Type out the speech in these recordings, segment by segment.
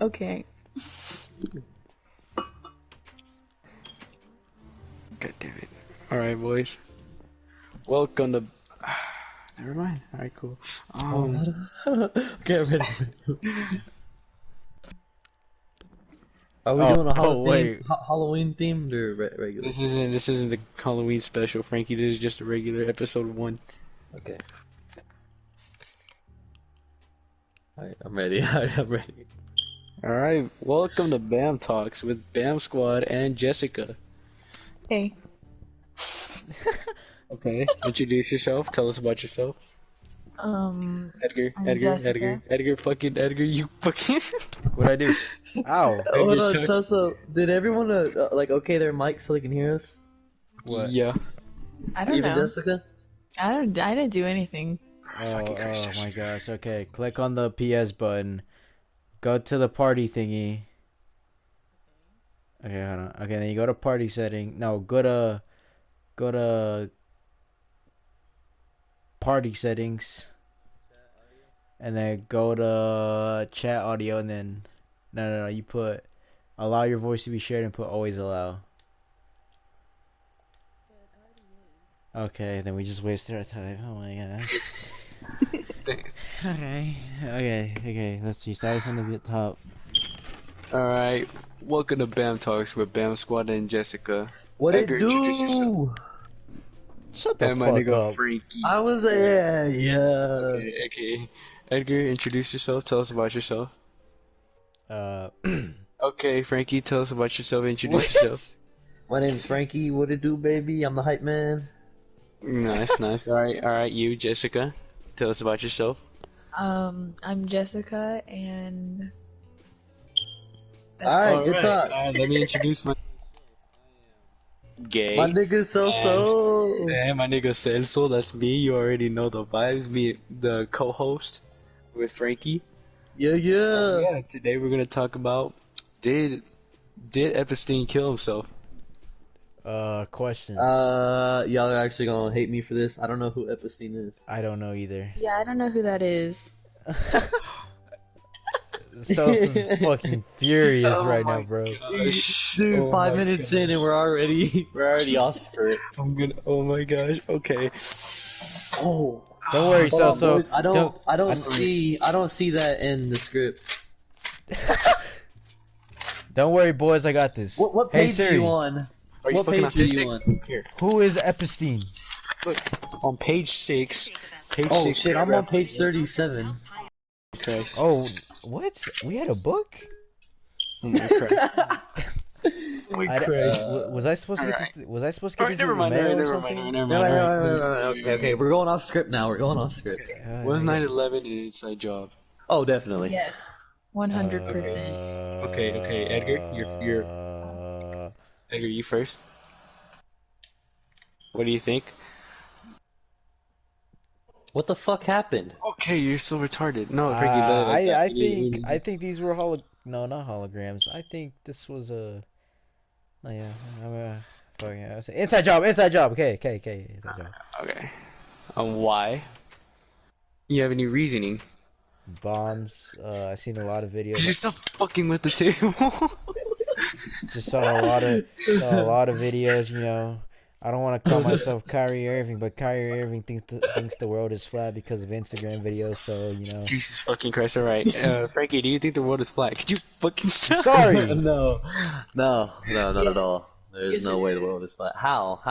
Okay. God damn it. Alright, boys. Welcome to. Never mind. Alright, cool. Get ready. Are we doing a Halloween themed or regular? This isn't the Halloween special, Frankie. This is just a regular episode 1. Okay. Alright, I'm ready. I'm ready. Alright, welcome to BamTalks with Bam Squad and Jessica. Hey. Okay, introduce yourself. Tell us about yourself. Edgar, fucking Edgar, you fucking. What'd I do? Ow. Hold on, so did everyone okay their mic so they can hear us? What? Yeah. I don't Even know. Jessica? I didn't do anything. Oh my gosh. Okay, click on the PS button. Go to the party thingy. Okay, hold on. Okay, then you go to party setting. No, go to party settings. And then go to chat audio and then no, you put allow your voice to be shared and put always allow. Okay, then we just wasted our time. Oh my gosh. Okay, let's see. Start from the top. Alright, welcome to Bam Talks with Bam Squad and Jessica. What Edgar, it do? introduce yourself. Shut the And my fuck nigga up. Frankie. I was yeah. Okay. Edgar, introduce yourself. Tell us about yourself. Okay, Frankie, tell us about yourself. Introduce yourself. My name's Frankie. What it do, baby? I'm the hype man. Nice. Alright, you, Jessica. Tell us about yourself. I'm Jessica and Alright, good talk. Let me introduce my gay. My nigga so. And my nigga Celso, that's me. You already know the vibes. Me, the co-host with Frankie. Yeah. Today we're gonna talk about did Epstein kill himself? Question. Y'all are actually gonna hate me for this. I don't know who Epstein is. I don't know either. yeah, I don't know who that is. Celso's fucking furious right now, bro. Dude, 5 minutes in and we're already off script. Oh my gosh. Okay. Oh. Don't worry, Hold on, Celso. boys. I don't see that in the script. Don't worry, boys. I got this. What Hey, page are Siri. you on? Are you What fucking page are you autistic? on? Here. Who is Epstein? Look, on page 6. Page Oh 6. shit, I'm on page 37. Christ. Oh, what? We had a book? Oh my Christ. Was I supposed to get this? Was I supposed to get this Never in the mind. mail or Never something? mind. Okay, we're going off script now. We're going off script. Was 9/11 an inside job? Oh, definitely. Yes. 100%. Okay, Edgar, you're Edgar, you first. What do you think? What the fuck happened? Okay, you're so retarded. No, Frankie, I think these were not holograms. I think this was a. Oh yeah, I say inside job. Okay, inside job. Okay. Why? You have any reasoning? Bombs. I've seen a lot of videos. Could you stop fucking with the table? Just saw a lot of videos. You know, I don't want to call myself Kyrie Irving, but Kyrie Irving thinks the world is flat because of Instagram videos. So you know. Jesus fucking Christ! All right, Frankie, do you think the world is flat? Could you fucking stop? Sorry. No, not at all. There's no way the world is flat. How?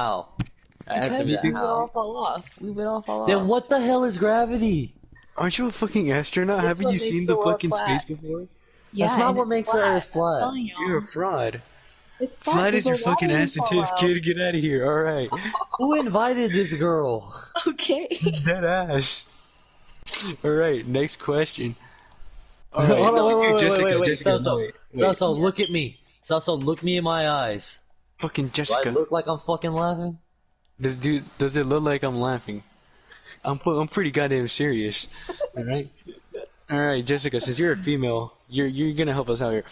Because Answer me we that. would all How? fall off. We would all fall off. Then what the hell is gravity? Aren't you a fucking astronaut? That's Haven't what you makes seen the the world fucking flat. space before? Yeah, That's not and what it's makes the Earth I'm flat. telling y'all. You're a fraud. It's flat Flat because is your the fucking water ass and will tits, fall kid. Get out of here. All right. Who invited this girl? out. Okay. Dead ass. All right. Next question. All right. Hold on, wait, Jessica. So, look at me. So, look me in my eyes. Fucking Do I Jessica. look like I'm fucking laughing? This dude, does it look like I'm laughing? I'm pretty goddamn serious. All right, Jessica. Since you're a female, you're gonna help us out here.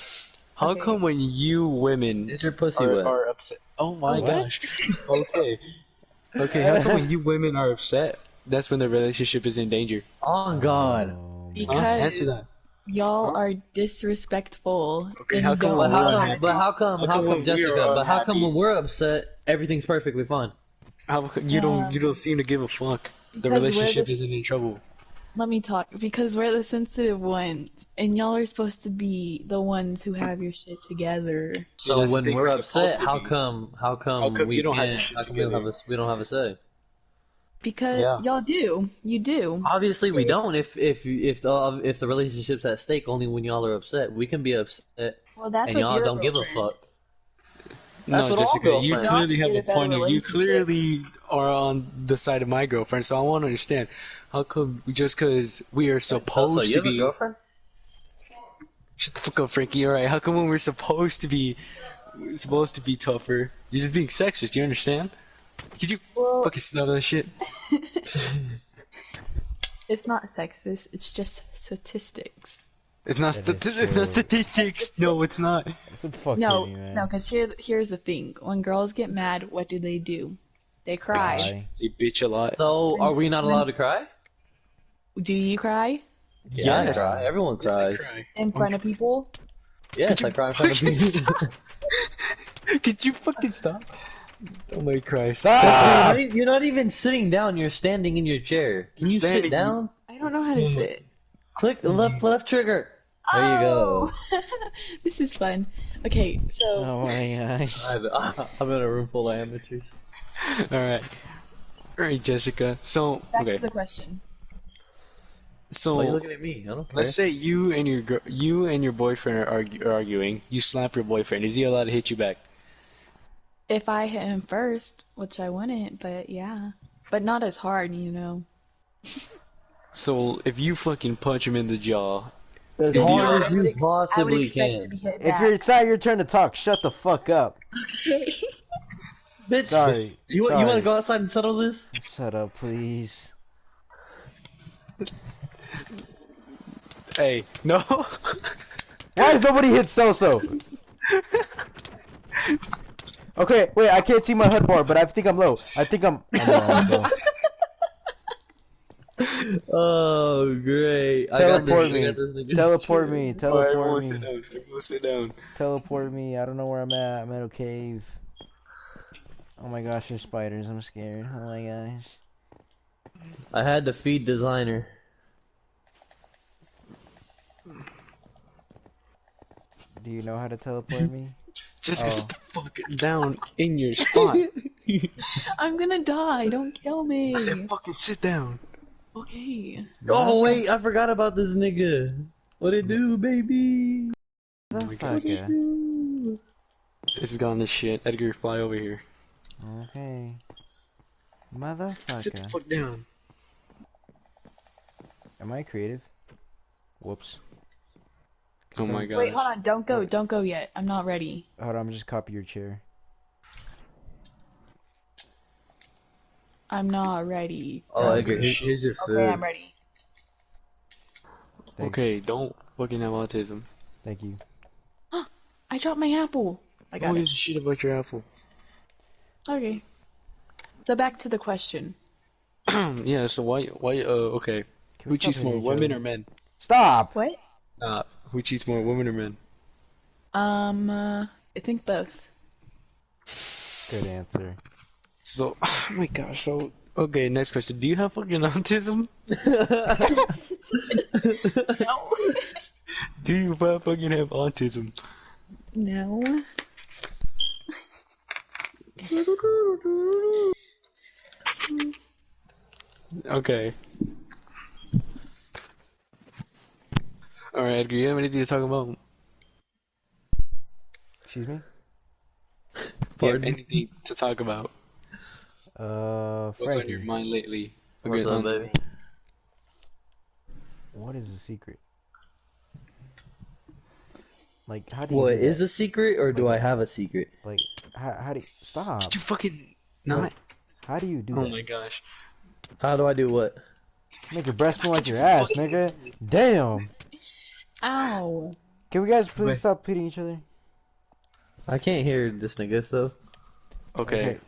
How Okay. come when you women Is your pussy wet? are upset? Oh my What? gosh. Okay. How come when you women are upset, that's when the relationship is in danger? Oh God. Oh, Because Huh? Answer that. Y'all Huh? are disrespectful. Okay, And how you come don't when But we're how know come? it. unhappy? But how come? How How come come, when we Jessica? are But how come unhappy? when we're upset, everything's perfectly fine? How you don't seem to give a fuck? The Because we're relationship the isn't in trouble. let me talk. Because we're the sensitive ones, and y'all are supposed to be the ones who have your shit together. Yeah, So that's the when thing. we're We're upset, supposed to how be. come? How How come come you we don't have your can't? shit How come we don't have together? a? We don't have a say. Because Yeah. y'all do. You do. Obviously, we don't. If the relationship's at stake, only when y'all are upset, we can be upset, Well, that's and with y'all your don't give a girlfriend. fuck. That's No, what all Jessica, you girlfriends. Y'all clearly should have get a a better point of you relationship. clearly are on the side of my girlfriend, so I want to understand how come just because we are Wait, so supposed you to have a be. girlfriend? Shut the fuck up, Frankie. All right, how come when we're supposed to be tougher, you're just being sexist? Do you understand? Did you Well, fucking snub that shit? it's not sexist. It's just statistics. It's not That is it's not true. statistics. No, it's not. What the fuck, No, me, no, man? because here's the thing. When girls get mad, what do? They cry. Cry. They bitch a lot. So are we not allowed to cry? Do you cry Yeah, I Yes. cry. Everyone Yes, I cries. cry. in front of people? Yes, I cry in front of Fucking people. stop? Could you fucking stop? Oh my Christ. Stop! You're not even sitting down. You're standing in your chair. Can you sit Standing. down? I don't know how to Oh my. sit. Click the left trigger. There you Oh, go. this is fun. Okay, so Oh my gosh. I'm in a room full of amateurs. Alright. Alright, Jessica. So, back okay. to the question. Why are you So, looking at me? I don't care. let's say you and your boyfriend are arguing. You slap your boyfriend. Is he allowed to hit you back? If I hit him first, which I wouldn't, but yeah. But not as hard, you know. So, if you fucking punch him in the jaw, As is he hard allowed? as you I would possibly expect to be can. hit If you're, back. it's not your turn to talk, shut the fuck up. Okay. Bitch, Sorry. you want to Sorry. go outside and settle this? Shut up, please. Hey, no. Why has nobody hit so-so? Okay, wait, I can't see my HUD bar, but I think I'm low. I'm wrong, bro. Oh, great. Teleport me. I got this nigga's Teleport chair. me. Alright, Teleport everyone me. sit down. Everyone sit down. Teleport me. I don't know where I'm at. I'm at a cave. Oh my gosh, there's spiders. I'm scared. Oh my gosh. I had to feed designer. Do you know how to teleport me? Jessica, Oh. sit the fuck down in your spot. I'm gonna die. Don't kill me. Fucking sit down. Okay. Oh, wait, I forgot about this nigga. What it do, baby? Oh my god. Motherfucker. Do. This has gone to shit. Edgar, fly over here. Okay. Sit the Motherfucker. fuck down. Am I creative? Whoops. Oh my Wait, gosh. hold on. Don't go. Don't go yet. I'm not ready. Hold on, I'm just copy your chair. I'm not ready. Oh, Oh, Edgar, good shit. here's your food. Okay, I'm ready. Thanks. Okay, don't fucking have autism. Thank you. I dropped my apple. I got Who it. gives a shit about your apple? Okay. So back to the question. Yeah, so okay. Can we Who stop cheats more, hitting each women other? or men? Stop! What? Who cheats more, women or men? I think both. Good answer. So, oh my gosh, so, okay, next question. Do you have fucking autism? No. Do you fucking have autism? No. Okay. Alright, Edgar, you have anything to talk about? Excuse me? Do you have Pardon? anything to talk about? What's on your Frankie, mind lately? What's Okay, up, baby? what is the secret? Like, how do you What, do that? is a secret, or do I have a secret? Like, how do you... Stop. Did you fucking not? Like, how do you do Oh that? my gosh. How do I do what? Make your breath smell like your ass, nigga. Damn. Ow. Can we guys please Wait. stop hitting each other? I can't hear this nigga, so. Okay.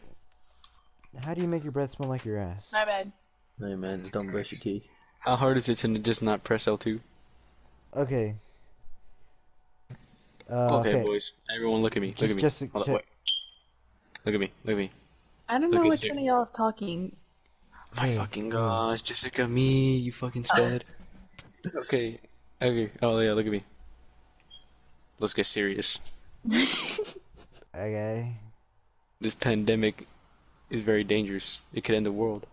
How do you make your breath smell like your ass? My bad. Hey man, just don't brush your teeth. How hard is it to just not press L2? Okay. Okay, Okay. boys. Everyone, look at me. Look at me. Just Hold on, wait. Look at me. Look at me. I don't Look know at which one of y'all is talking. My hey, fucking hey. gosh, Jessica, me, you fucking sped. Okay. Okay. Oh yeah, look at me. Let's get serious. Okay. This pandemic is very dangerous. It could end the world.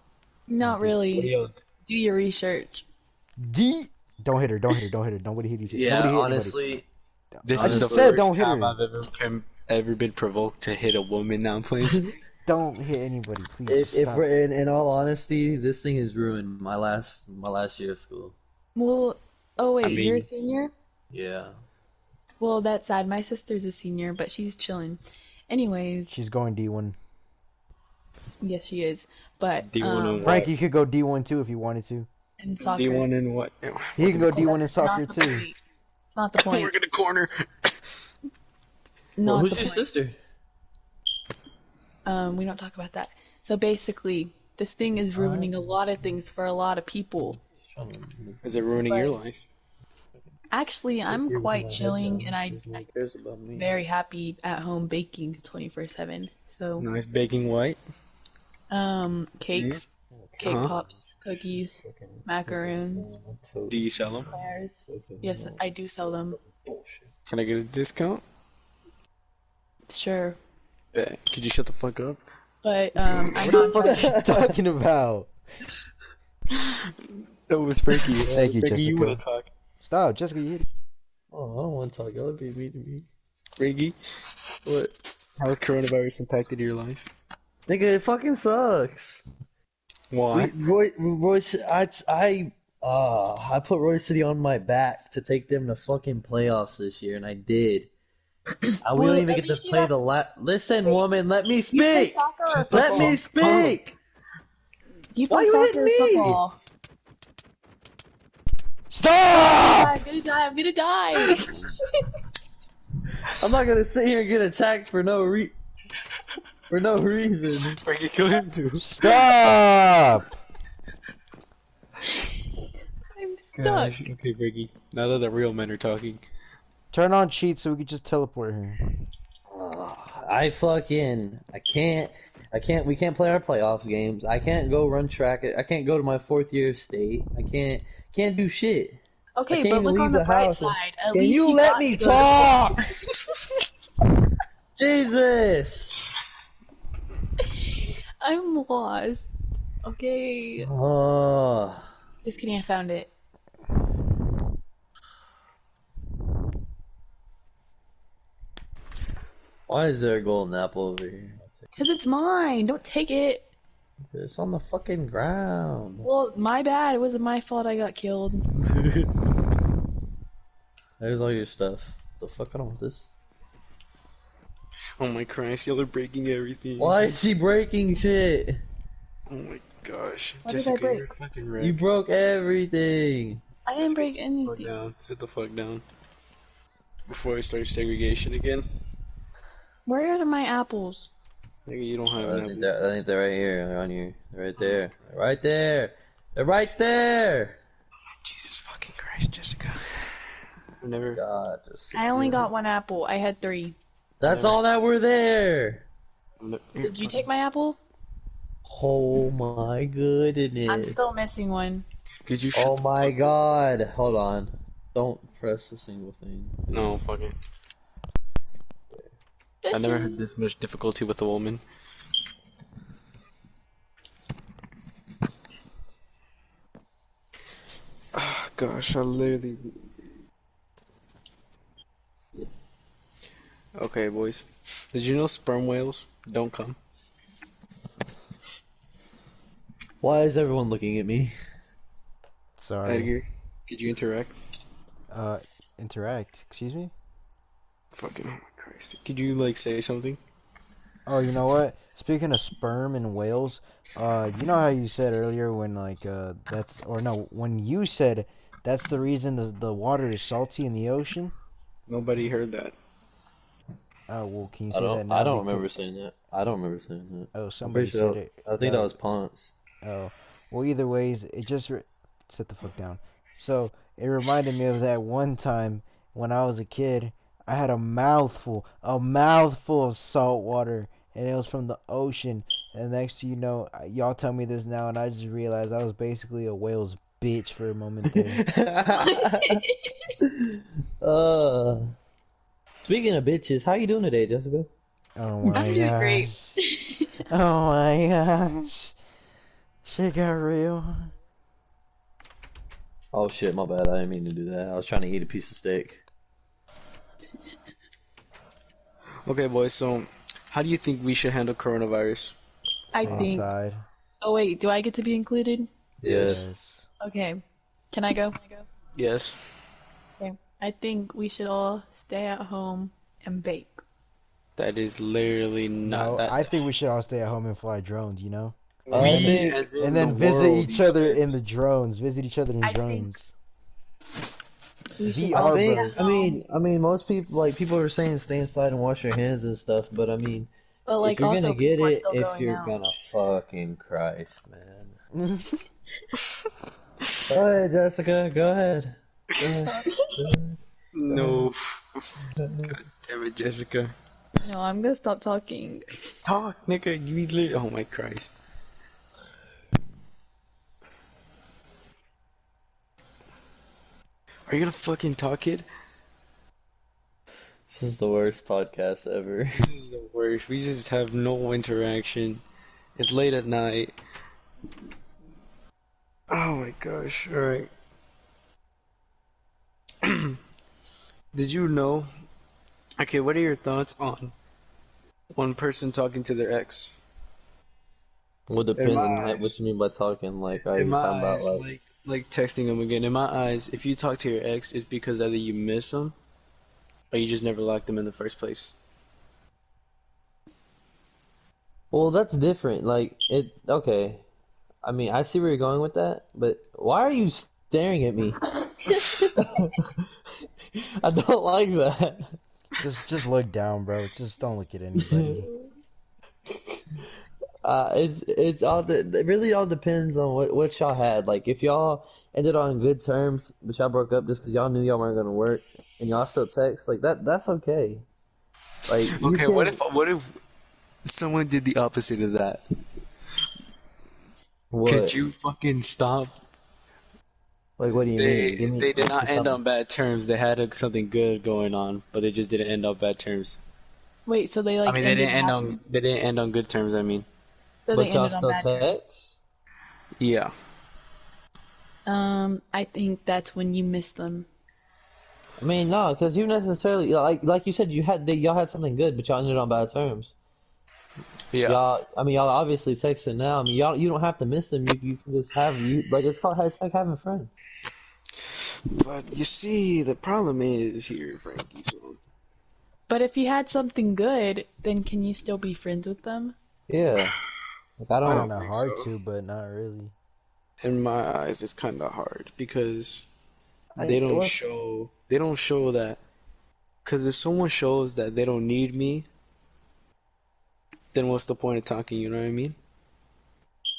Not What do really. you? Do your research. D. Don't hit her. Don't hit her. Don't hit her. Nobody hit you. Yeah, Nobody hit anybody. honestly, This I is the just honestly, said first don't hit time her. I've ever been provoked to hit a woman. Now I'm playing. Don't hit anybody, please. if Stop. we're in all honesty, this thing has ruined my last year of school. Well, oh I wait, you're a mean, senior? Yeah. Well, that's sad. My sister's a senior, but she's chilling. Anyways, She's going D1. yes, she is. But D1 in what? Frankie could go D1 too if he wanted to. in soccer. D1 in what? He can go Well, D1 in that's soccer not the too. point. It's not the point. Work in the corner. Well, Not who's the your point. sister? We don't talk about that. So basically, this thing is ruining a lot of things for a lot of people. Is it ruining your But life? actually, I'm quite chilling, and I'm cares about me. very happy at home baking 24/7. So, Nice baking white. cakes, cake Uh-huh. pops, cookies, macaroons, Do you sell them? pears. Yes, I do sell them. Can I get a discount? Sure, Bet. Could you shut the fuck up? but I'm not What are charging. you talking about? That was Frankie. Thank you, Frankie, you Jessica. want to talk? Stop, Jessica. You hit it. Oh, I don't want to talk. Y'all be mean to me. Frankie, What? how has coronavirus impacted your life? Nigga, it fucking sucks. Why? I put Roy City on my back to take them to fucking playoffs this year, and I did. We Well, don't even at get to least you play got. the Listen, woman, let me You play speak. soccer or Let football? me speak. Do you Why play you soccer hitting or me? football? Stop! I'm gonna die. I'm gonna die. I'm not gonna sit here and get attacked for no reason. Frankie, kill him too. Stop! I'm stuck. Gosh. Okay, Frankie. Now that the real men are talking. Turn on cheats so we can just teleport her. I can't. We can't play our playoffs games. I can't go run track. I can't go to my 4th year of state. I can't do shit. I Okay, can't but even look leave on the the bright house. side. At Can least you you let got me to go to talk? Jesus. I'm lost. Okay. Oh. Just kidding, I found it. Why is there a golden apple over here? Because it's mine. Don't take it. It's on the fucking ground. Well, my bad. It wasn't my fault I got killed. There's all your stuff. The fuck? I don't want this. Oh my Christ, y'all are breaking everything. Why is she breaking shit? Oh my gosh. What did I Jessica, break? you're fucking right. You broke everything. I didn't break Sit the fuck anything. down. Sit the fuck down. Before I start segregation again. Where are my apples? Nigga, you don't have I an think apple. they're right here. They're on you. They're right there. They're right there. They're right there. Jesus fucking Christ, Jessica. I've never. God, just. I only got one apple. I had 3. That's all that were there. Did you take my apple? Oh my goodness. I'm still missing one. Could you shut Oh the my fuck up? god. Hold on. Don't press a single thing. No, fuck it. I never had this much difficulty with a woman. Ah, gosh, I literally. Okay, boys. Did you know sperm whales don't come? Why is everyone looking at me? Sorry. Edgar, could you interact? Interact. Excuse me? Fucking, oh my Christ. Could you, like, say something? Oh, you know what? Speaking of sperm and whales, you know how you said earlier when when you said that's the reason the water is salty in the ocean? Nobody heard that. Oh, well, can you I say don't. that now? I don't Because, remember saying that. I don't remember saying that. oh, I'm somebody pretty sure. said it. I think that was Ponce. Oh, well, either ways, it just sit the fuck down. So It reminded me of that one time when I was a kid. I had a mouthful of salt water, and it was from the ocean. And next to you know, y'all tell me this now, and I just realized I was basically a whale's bitch for a moment there. uh, speaking of bitches, how you doing today, Jessica? Oh I'm my doing great. gosh. Oh my gosh. Shit got real. Oh shit, my bad. I didn't mean to do that. I was trying to eat a piece of steak. Okay, boys. So, how do you think we should handle coronavirus? I Stay think. inside. Oh wait, do I get to be included? Yes. Yes. Okay. Can I go? Yes, Okay. I think we should all stay at home and bake. that is literally not No, that. I think we should all stay at home and fly drones, you know? And I then We, think as and in the then visit world, each these other in kids. the drones. Visit each other in I think drones. we should I VR, all think stay bro. at home, I mean most people like people are saying stay inside and wash your hands and stuff, but I mean but if like you're gonna also get people are it, still if going you're out. gonna fucking Christ, man. Go ahead, Jessica. Go ahead. Go ahead. Stop. Go ahead. No. God damn it, Jessica. No, I'm gonna stop talking. Talk, nigga. You literally. Oh my Christ. Are you gonna fucking talk, kid? This is the worst podcast ever. This is the worst. We just have no interaction. It's late at night. Oh my gosh. Alright. Did you know? Okay, what are your thoughts on one person talking to their ex? Well, In my depends on what eyes. you mean by talking. Like, are In you my talking about eyes, like? like texting them again. In my eyes, if you talk to your ex, it's because either you miss them or you just never liked them in the first place. Well, that's different. Like, it. Okay. I mean, I see where you're going with that, but why are you staring at me? I don't like that. Just look down, bro. Just don't look at anybody. It's all it really all depends on what y'all had. Like if y'all ended on good terms, but y'all broke up just because y'all knew y'all weren't gonna work, and y'all still text like that. That's okay. Like you Okay, can what if someone did the opposite of that? Could what? you fucking stop? Like what do you mean? Give me They did like not just end something. on bad terms. They had something good going on, but they just didn't end on bad terms. Wait, so they I like mean, ended happy? they didn't end on good terms. I mean, So they But y'all ended on still bad terms. text? yeah. I think that's when you miss them. I mean, no, because you necessarily like you said y'all had something good, but y'all ended on bad terms. Yeah. Y'all, I mean, y'all obviously texting now. I mean, y'all you don't have to miss them. You can just have you like it's like having friends. But you see, the problem is here, Frankie. So, But if you had something good, then can you still be friends with them? Yeah. Like I I don't. don't Kinda think hard so. to, but not really. In my eyes, it's kind of hard because I what's they don't show that. Because if someone shows that they don't need me, then what's the point of talking? You know what I mean?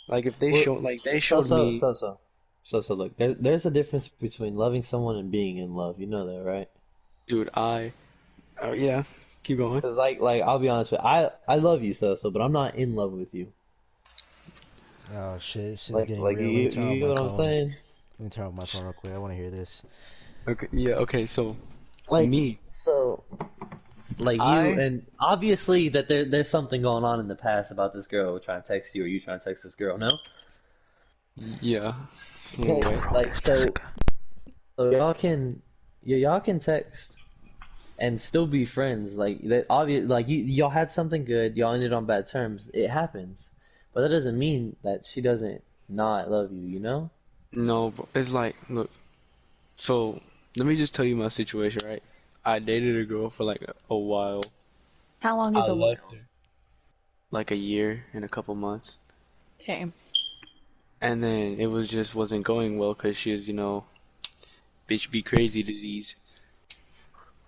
Like if they what show, like they so showed so me, so so so look. There's a difference between loving someone and being in love. You know that, right? dude, oh yeah, keep going. Because like I'll be honest with you, I love you but I'm not in love with you. Oh shit, shit is getting Like real. Let me turn off you get my what I'm phone. saying? Let me turn off my phone real quick. I wanna hear this. Okay, yeah, okay. So Like me, so like you I and obviously that there's something going on in the past about this girl trying to text you or you trying to text this girl, no? yeah, in a Okay, way. like so y'all can text and still be friends. Like that obvious like y'all had something good, y'all ended on bad terms. It happens. But that doesn't mean that she doesn't not love you, you know? No, but it's like, look. So let me just tell you my situation, right? I dated a girl for like a while. How long I is a left while? her like a year and a couple months, Okay. and then it was just wasn't going well because she was, bitch be crazy disease.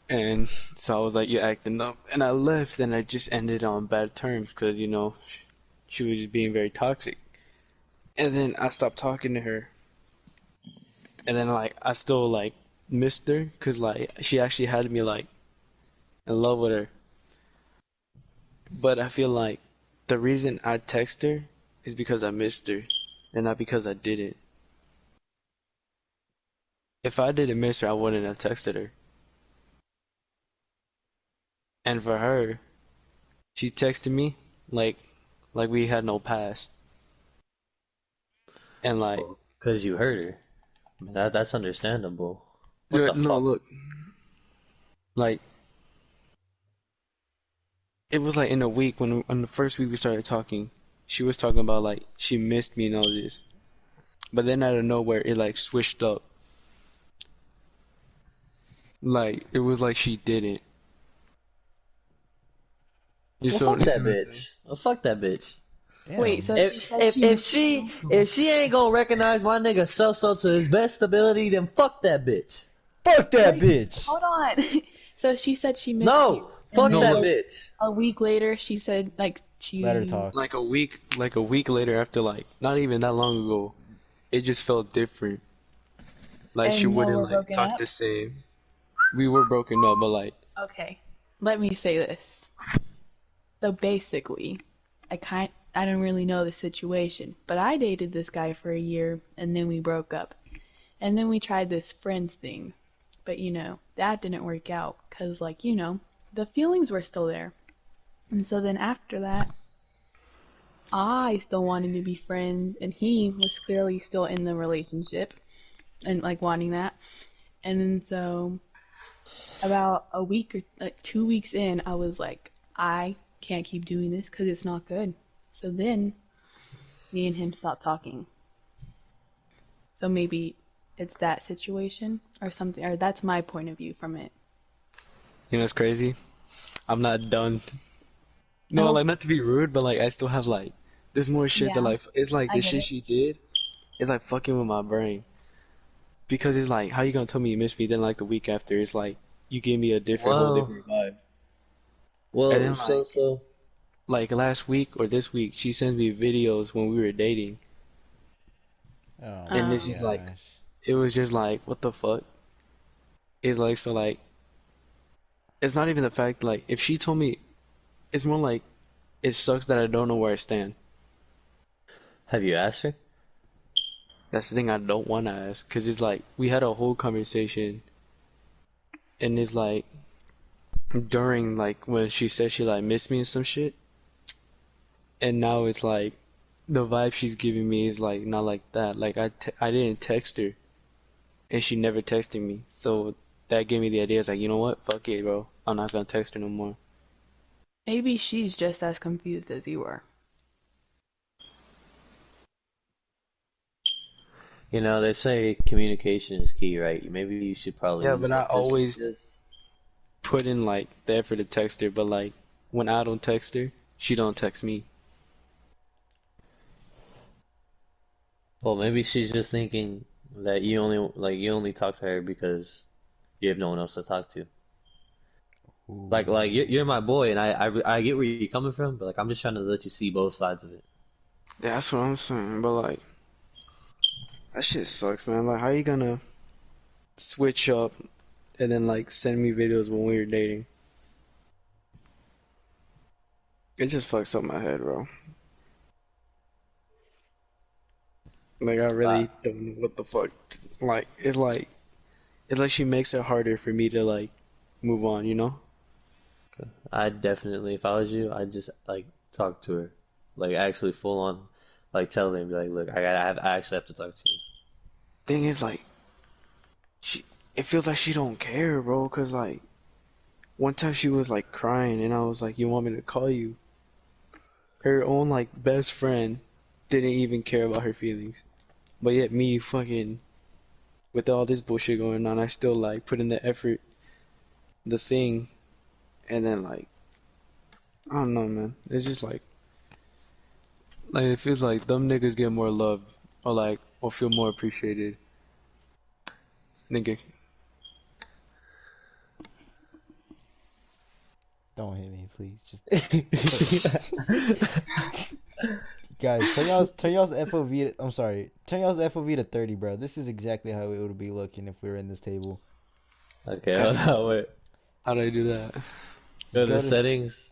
And so I was like, you're acting up. And I left and I just ended on bad terms because, she was just being very toxic. And then I stopped talking to her. And then like I still like missed her because like she actually had me like in love with her. But I feel like the reason I text her is because I missed her and not because I didn't. If I didn't miss her, I wouldn't have texted her. And for her, she texted me like we had no past. And like Well, because you hurt her. That's understandable. What yeah, the no, fuck? look, like it was like in a week when on the first week we started talking, she was talking about like she missed me and all this. But then out of nowhere it like switched up. Like it was like she didn't. Well, fuck You see that what I'm saying? bitch. Well, fuck that bitch. Wait, Damn. so she said she If missed she you? if she ain't gonna recognize my nigga so to his best ability, then fuck that bitch. Fuck that Wait, bitch. hold on. So she said she missed you, No, and fuck No, then that look, bitch. a week later she said like Let her she talk. like a week later after like not even that long ago, it just felt different. Like she and y'all wouldn't were like broken talk up. the same. We were broken up, but like Okay, let me say this. So basically, I don't really know the situation, but I dated this guy for a year and then we broke up. And then we tried this friends thing. But that didn't work out cuz like, the feelings were still there. And so then after that, I still wanted to be friends and he was clearly still in the relationship and like wanting that. And then so about a week or like 2 weeks in, I was like, I can't keep doing this because it's not good. So then me and him stopped talking. So maybe it's that situation or something, or that's my point of view from it. it's crazy. I'm not done. No, Oh, like not to be rude, but like I still have like there's more shit that yeah, like it's like I the get shit it. she did is like fucking with my brain. Because it's like how you gonna tell me you miss me then like the week after it's like you gave me a whole Well, different vibe. And well, then like last week or this week she sends me videos when we were dating Oh and my it's just like gosh. it was just like what the fuck? It's like so like it's not even the fact like if she told me it's more like it sucks that I don't know where I stand. have you asked her? That's the thing I don't want to ask because it's like we had a whole conversation and it's like during like when she said she like missed me and some shit and now it's like the vibe she's giving me is like not like that. Like I didn't text her and she never texted me. So that gave me the idea. It's like, you know what? Fuck it, bro. I'm not gonna text her no more. Maybe she's just as confused as you are. You know, they say communication is key, right? Maybe you should probably Yeah, use but I that. always Just put in like the effort to text her, but like when I don't text her, she don't text me. well, maybe she's just thinking that you only talk to her because you have no one else to talk to. Like you're Ooh. my boy, and I get where you're coming from, but like I'm just trying to let you see both sides of it. Yeah, that's what I'm saying. But like that shit sucks, man. Like how you gonna switch up and then like send me videos when we were dating? It just fucks up my head, bro. Like I Uh, really don't know what the fuck. Like it's like she makes it harder for me to like move on, you know? I definitely, if I was you, I'd just like talk to her, like actually full on, like tell them, be like, look, I actually have to talk to you. Thing is like she it feels like she don't care, bro, 'cause like one time she was like crying and I was like, "You want me to call you?" Her own like best friend didn't even care about her feelings. But yet me fucking with all this bullshit going on, I still like put in the effort, the thing, and then like I don't know, man. It's just like it feels like dumb niggas get more love or like or feel more appreciated. Nigga, Don't hit me, please. Just put it. Guys, turn y'all's FOV. I'm sorry. Turn y'all's FOV to 30, bro. This is exactly how it would be looking if we were in this table. Okay, hold on, wait. How do I do that? Go Go to to. settings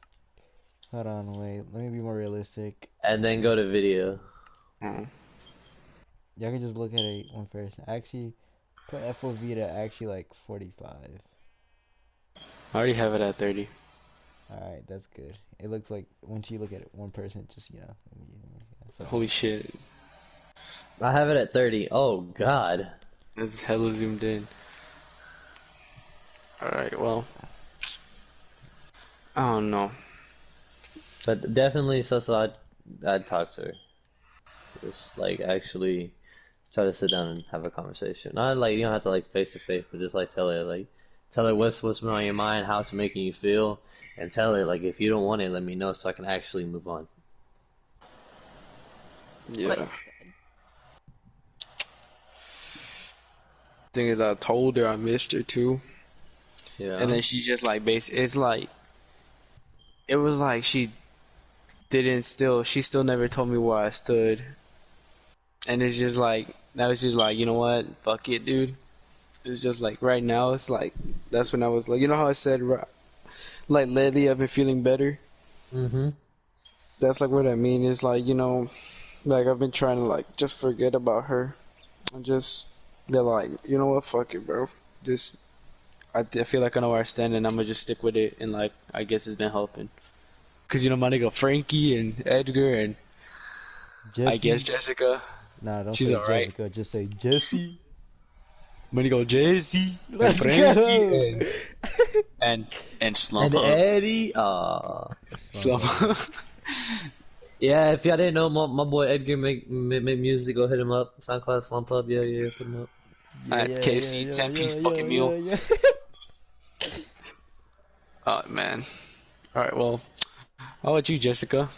Hold on, wait. Let me be more realistic. and then go to video. Oh, Y'all can just look at it one first. Actually, put FOV to actually like 45. I already have it at 30. Alright, that's good. It looks like once you look at it, one person, just so Holy shit. I have it at 30. Oh God. That's hella zoomed in. Alright, well. I don't know. But definitely, so I'd talk to her. Just like actually try to sit down and have a conversation. Not like you don't have to like face to face, but just like tell her what's on your mind, how it's making you feel, and tell her like if you don't want it, let me know so I can actually move on. What? Yeah. Thing is, I told her I missed her too. Yeah. And then she just like it's like it was like she still never told me where I stood. And it's just like now it's just like, you know what? Fuck it, dude. It's just like right now it's like that's when I was like, you know how I said like lately I've been feeling better? Mm-hmm. That's like what I mean. It's like, you know, like I've been trying to like just forget about her and just be like, you know what? Fuck it, bro. Just I feel like I know where I stand and I'm gonna just stick with it and like I guess it's been helping. Cause you know my nigga Frankie and Edgar and I guess Jesse. Jessica, Nah, don't she's say alright. Jessica. Just say Jesse. My nigga Jesse and Let's Frankie go. and and And Slump Up. Eddie, Slump Slump up. Up. yeah. If y'all didn't know, my boy Edgar make music. Go hit him up. SoundCloud, Slump Up. Yeah, hit him up. Yeah, At yeah, yeah, KFC yeah, 10 piece yeah, fucking yeah, meal. yeah, yeah. Oh man. Alright, well, how about you, Jessica?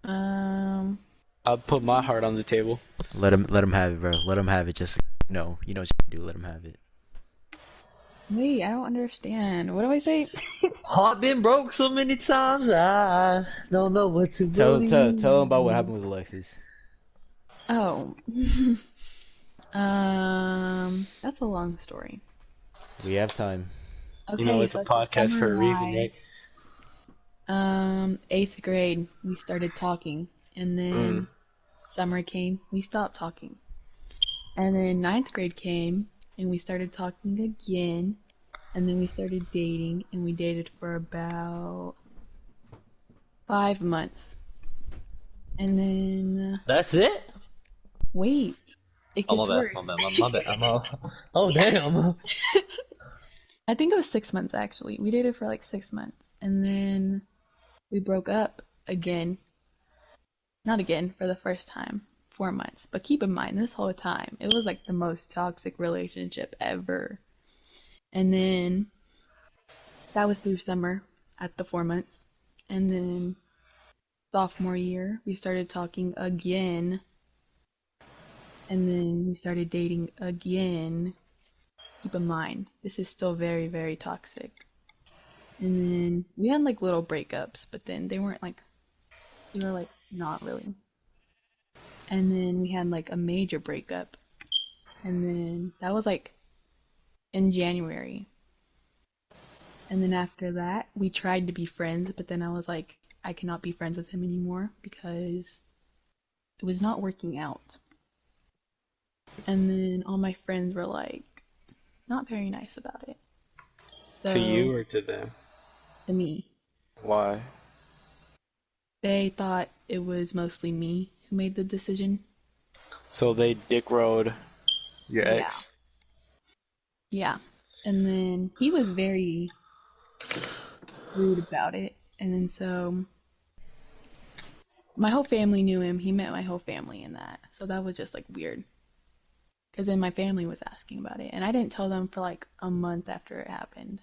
Um, I'll put my heart on the table. Let him have it, bro. Let him have it. Just you know what you do. Let him have it. wait, I don't understand. What do I say? Heart been broke so many times, I don't know what to Tell him about what believe. happened with Alexis. Oh. That's a long story. We have time. You know, Okay, it's a so to podcast for a reason, right? summarize, eighth grade, we started talking, and Mm. then summer came, we stopped talking. And then ninth grade came, and we started talking again, and then we started dating, and we dated for about 5 months. And then, That's it? wait, it Oh, gets my worse. bad, my bad. Oh, damn. I think it was 6 months actually. We dated for like 6 months, and then we broke up again. Not again, for the first time. 4 months. But keep in mind, this whole time, it was like the most toxic relationship ever. And then that was through summer at the 4 months. And then sophomore year, we started talking again. And then we started dating again. Keep in mind, this is still very, very toxic. And then we had like little breakups, but then they weren't like, they were like not really. And then we had like a major breakup. And then that was like in January. And then after that, we tried to be friends, but then I was like, I cannot be friends with him anymore because it was not working out. And then all my friends were like, not very nice about it. To you So, or to them? to me, Why? they thought it was mostly me who made the decision. So they dick rode your Yeah. ex. Yeah. And then he was very rude about it. And then so my whole family knew him. He met my whole family in that. So that was just like weird. Because then my family was asking about it. And I didn't tell them for like a month after it happened.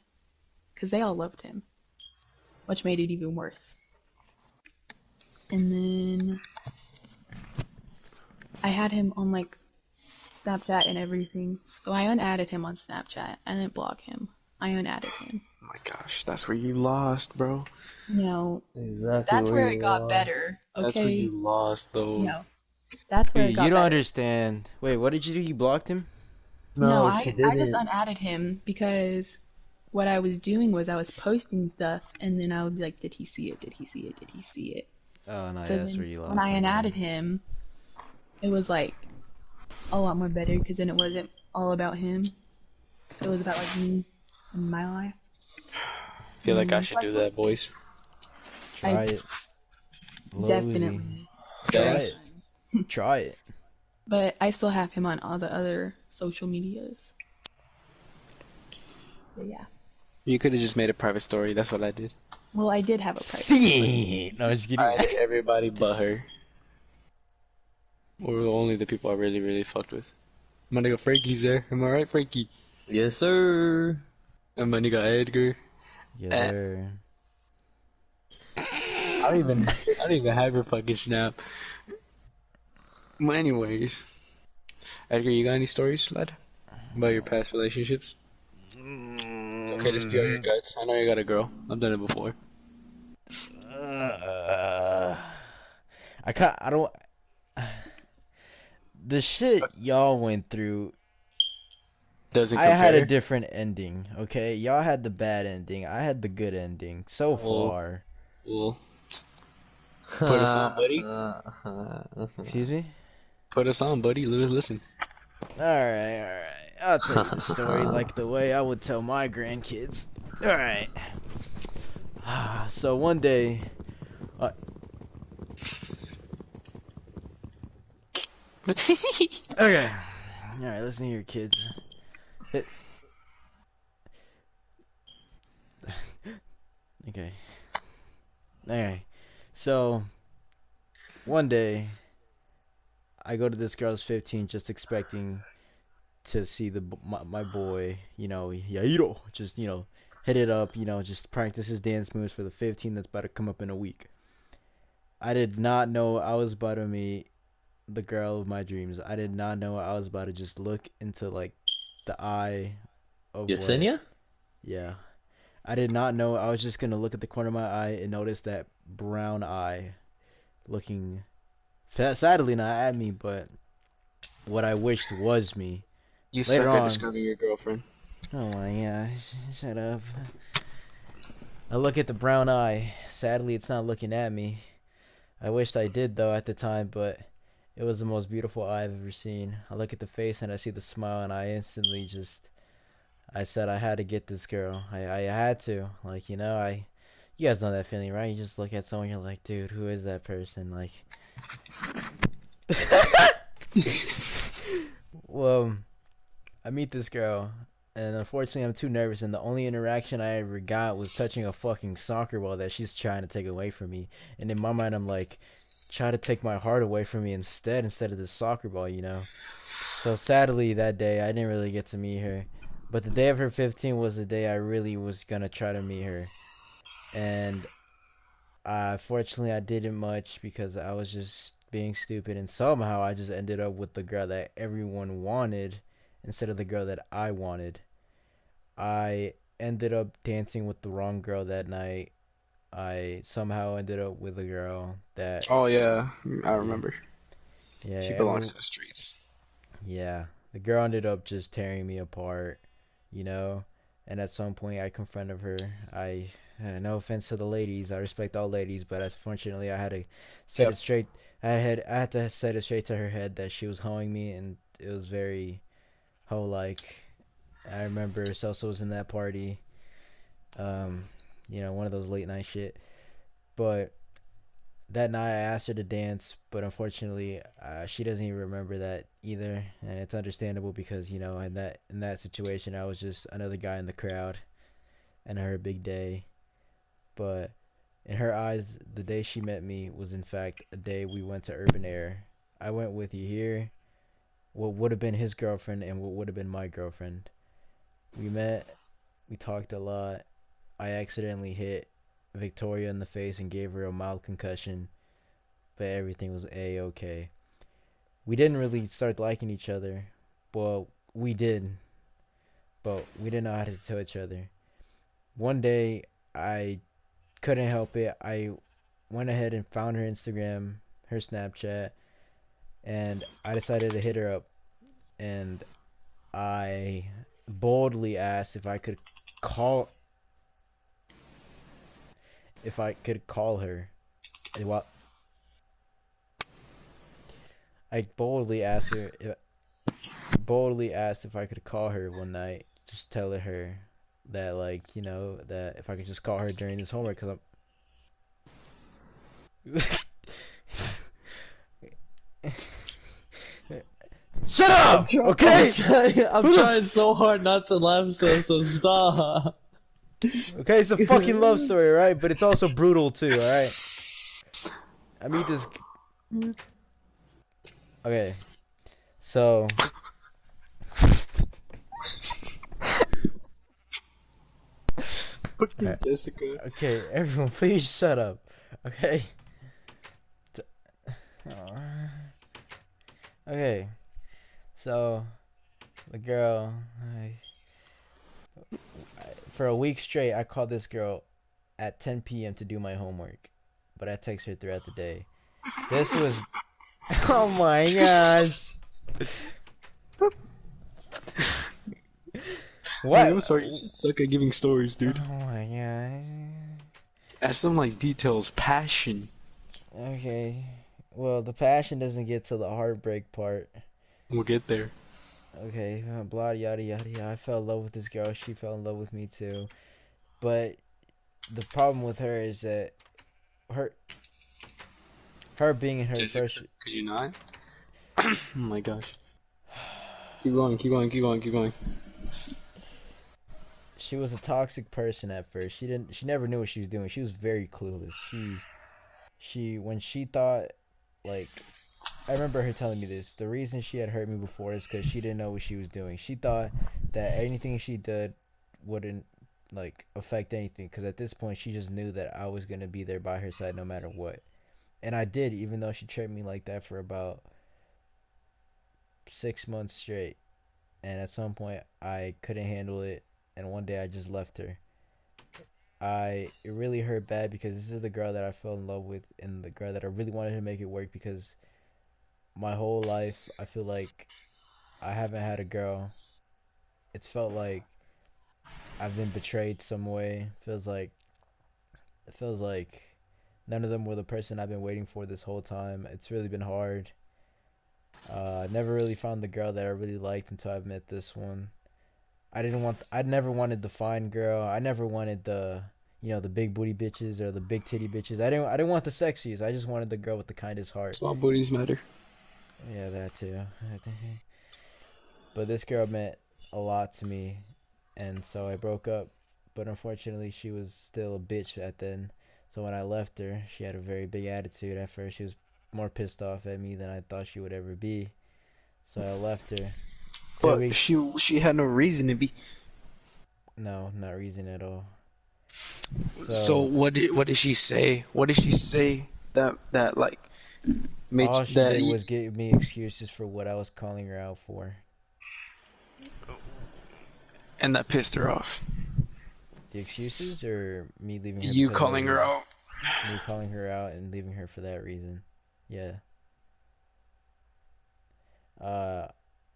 Because they all loved him, which made it even worse. And then I had him on like Snapchat and everything. So I unadded him on Snapchat. I didn't block him. I unadded him. Oh my gosh, That's where you lost, bro. You know, Exactly that's where where you it got are. better. That's where Okay, you lost, you though. know, that's where Wait, it you got don't better. understand. Wait, what did you do? You blocked him? No, No, she I just didn't. unadded him because what I was doing was I was posting stuff and then I would be like, did he see it? Did he see it? Did he see it? Oh no, So yeah, that's then where you when lost I me, bro. unadded him, it was like a lot more better because then it wasn't all about him. It was about like me and my life. Feel like I And should plus, do that, boys. I Try it. Lil Uzi. definitely Try every Deadass. it. time. Try it. But I still have him on all the other social medias. But yeah. You could have just made a private story. That's what I did. Well, I did have a private story. No, just kidding. I added everybody but her. Or only the people I really, really fucked with. My nigga Frankie's there. Am I right, Frankie? Yes, sir. And my nigga Edgar. Yes, Eh, sir. I don't even have your fucking snap. Well, anyways, Edgar, you got any stories, lad, about your past relationships? It's okay to spill your guts. I know you got a girl. I've done it before. Uh, I don't. The shit y'all went through, Doesn't I had a compare. different ending, okay? Y'all had the bad ending. I had the good ending so Well, far. well, put us on, buddy. Excuse me? Put us on, buddy. Listen. Alright, alright. I'll tell you the story like the way I would tell my grandkids. Alright. So one day, uh, okay. Alright, listen here, kids. It, okay. Okay. So, one day, I go to this girl's 15 just expecting to see my boy, Yairo, just, hit it up, just practice his dance moves for the 15 that's about to come up in a week. I did not know I was about to meet the girl of my dreams. I did not know I was about to just look into, like, the eye of what, Yesenia? yeah. I did not know I was just gonna look at the corner of my eye and notice that brown eye looking, sadly not at me, but what I wished was me. You Later suck at on, describing your girlfriend. oh my gosh, shut up. I look at the brown eye. Sadly, it's not looking at me. I wished I did though at the time, but it was the most beautiful eye I've ever seen. I look at the face and I see the smile, and I instantly just, I said I had to get this girl. I had to. Like, you guys know that feeling, right? You just look at someone, you're like, dude, who is that person? Like, well, I meet this girl, and unfortunately, I'm too nervous, and the only interaction I ever got was touching a fucking soccer ball that she's trying to take away from me. And in my mind, I'm like, try to take my heart away from me instead of this soccer ball. So sadly, that day, I didn't really get to meet her. But the day of her 15 was the day I really was gonna try to meet her. And fortunately, I didn't much because I was just being stupid, and somehow I just ended up with the girl that everyone wanted instead of the girl that I wanted. I ended up dancing with the wrong girl that night. I somehow ended up with a girl that, Oh yeah, I yeah, remember. yeah, She belongs to the streets. yeah, the girl ended up just tearing me apart, you know. And at some point, I confronted her. No offense to the ladies, I respect all ladies, but unfortunately, I had to set Yep. it straight. I had to set it straight to her head that she was hoeing me, and it was very hoe-like. I remember Celso was in that party, um, one of those late night shit. But that night I asked her to dance, but unfortunately, she doesn't even remember that either, and it's understandable because in that situation, I was just another guy in the crowd, and her big day. But in her eyes, the day she met me was in fact a day we went to Urban Air. I went with you here, what would have been his girlfriend and what would have been my girlfriend. We met, we talked a lot. I accidentally hit Victoria in the face and gave her a mild concussion, but everything was a-okay. We didn't really start liking each other. Well, we did, but we didn't know how to tell each other. one day I couldn't help it. I went ahead and found her Instagram, her Snapchat, and I decided to hit her up. And I boldly asked call if I could call her. And I boldly asked if I could call her one night, just telling her that, like, that if I could just call her during this homework, because I'm. Shut I'm up, trying. okay? I'm Who the trying so hard not to laugh. So stop. Okay, it's a fucking love story, right? But it's also brutal too, all right? I meet this. Okay, so Fucking okay, Jessica. okay, everyone, please shut up. Okay. Aw. Okay, so the girl, for a week straight, I called this girl at 10 p.m. to do my homework, but I text her throughout the day. This was, oh my gosh. Hey, What? I'm sorry, you just suck at giving stories, Oh dude. my god. Add some like details, passion. Okay. Well, the passion doesn't get to the heartbreak part. We'll get there. Okay, blah yada yada yada. I fell in love with this girl. She fell in love with me too. But the problem with her is that her her being in her Jessica, first. could you not? Oh my gosh. Keep going, keep going, keep going, keep going. She was a toxic person at first. She never knew what she was doing. She was very clueless. When she thought, like, I remember her telling me this. The reason she had hurt me before is because she didn't know what she was doing. She thought that anything she did wouldn't, like, affect anything. Because at this point, she just knew that I was gonna be there by her side no matter what. And I did, even though she treated me like that for about 6 months straight. And at some point, I couldn't handle it, and one day I just left her. It really hurt bad because this is the girl that I fell in love with, and the girl that I really wanted to make it work because my whole life I feel like I haven't had a girl. It's felt like I've been betrayed some way. It feels like none of them were the person I've been waiting for this whole time. It's really been hard. I never really found the girl that I really liked until I met this one. I never wanted the fine girl. I never wanted the big booty bitches or the big titty bitches. I didn't want the sexiest. I just wanted the girl with the kindest heart. Small booties matter. Yeah, that too. But this girl meant a lot to me, and so I broke up. But unfortunately, she was still a bitch at then. So when I left her, she had a very big attitude. At first, she was more pissed off at me than I thought she would ever be. So I left her. Two But weeks. she had no reason to be. No, not reason at all. So So what did she say? What did she say that like made all she that did was give me excuses for what I was calling her out for. and that pissed her off? The excuses or me leaving her You because of that calling her reason? out. Me calling her out and leaving her for that reason. Yeah. Uh,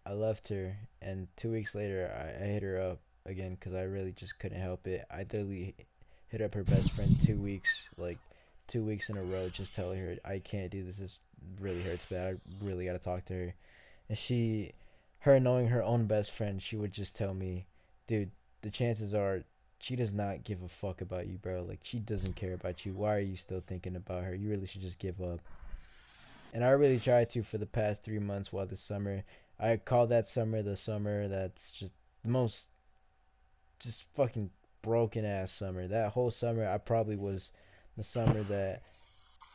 I left her, and 2 weeks later, I hit her up again because I really just couldn't help it. I literally hit up her best friend 2 weeks, like 2 weeks in a row, just telling her I can't do this. This really hurts bad. I really gotta talk to her. And her knowing her own best friend, she would just tell me, dude, the chances are she does not give a fuck about you, bro. Like, she doesn't care about you. Why are you still thinking about her? You really should just give up. And I really tried to for the past 3 months while this summer. I call that summer the summer that's just the most just fucking broken ass summer. That whole summer I probably was the summer that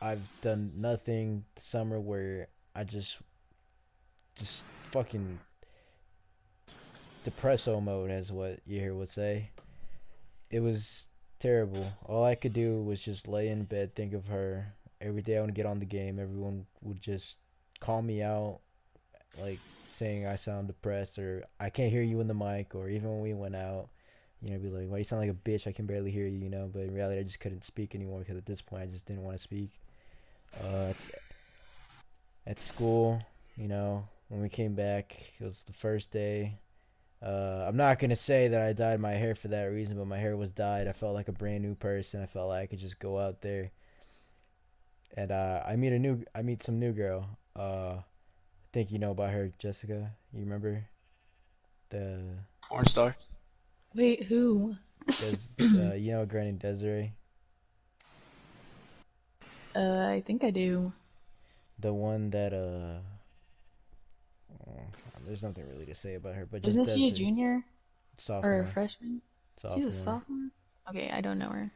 I've done nothing. The summer where I just fucking depresso mode, as what you hear would say. It was terrible. All I could do was just lay in bed, think of her. Every day I would get on the game, everyone would just call me out, like saying I sound depressed or I can't hear you in the mic, or even when we went out, Be like, why you sound like a bitch? I can barely hear you, But in reality, I just couldn't speak anymore because at this point, I just didn't want to speak. At school, when we came back, it was the first day. I'm not gonna say that I dyed my hair for that reason, but my hair was dyed. I felt like a brand new person. I felt like I could just go out there and I meet some new girl. I think you know about her, Jessica. You remember the Porn star. Wait, who? Des, a girl named Desiree, I think I do. the one that there's nothing really to say about her, but just Isn't she a Desiree, junior or a sophomore, freshman? She's a sophomore. sophomore? Okay, I don't know her.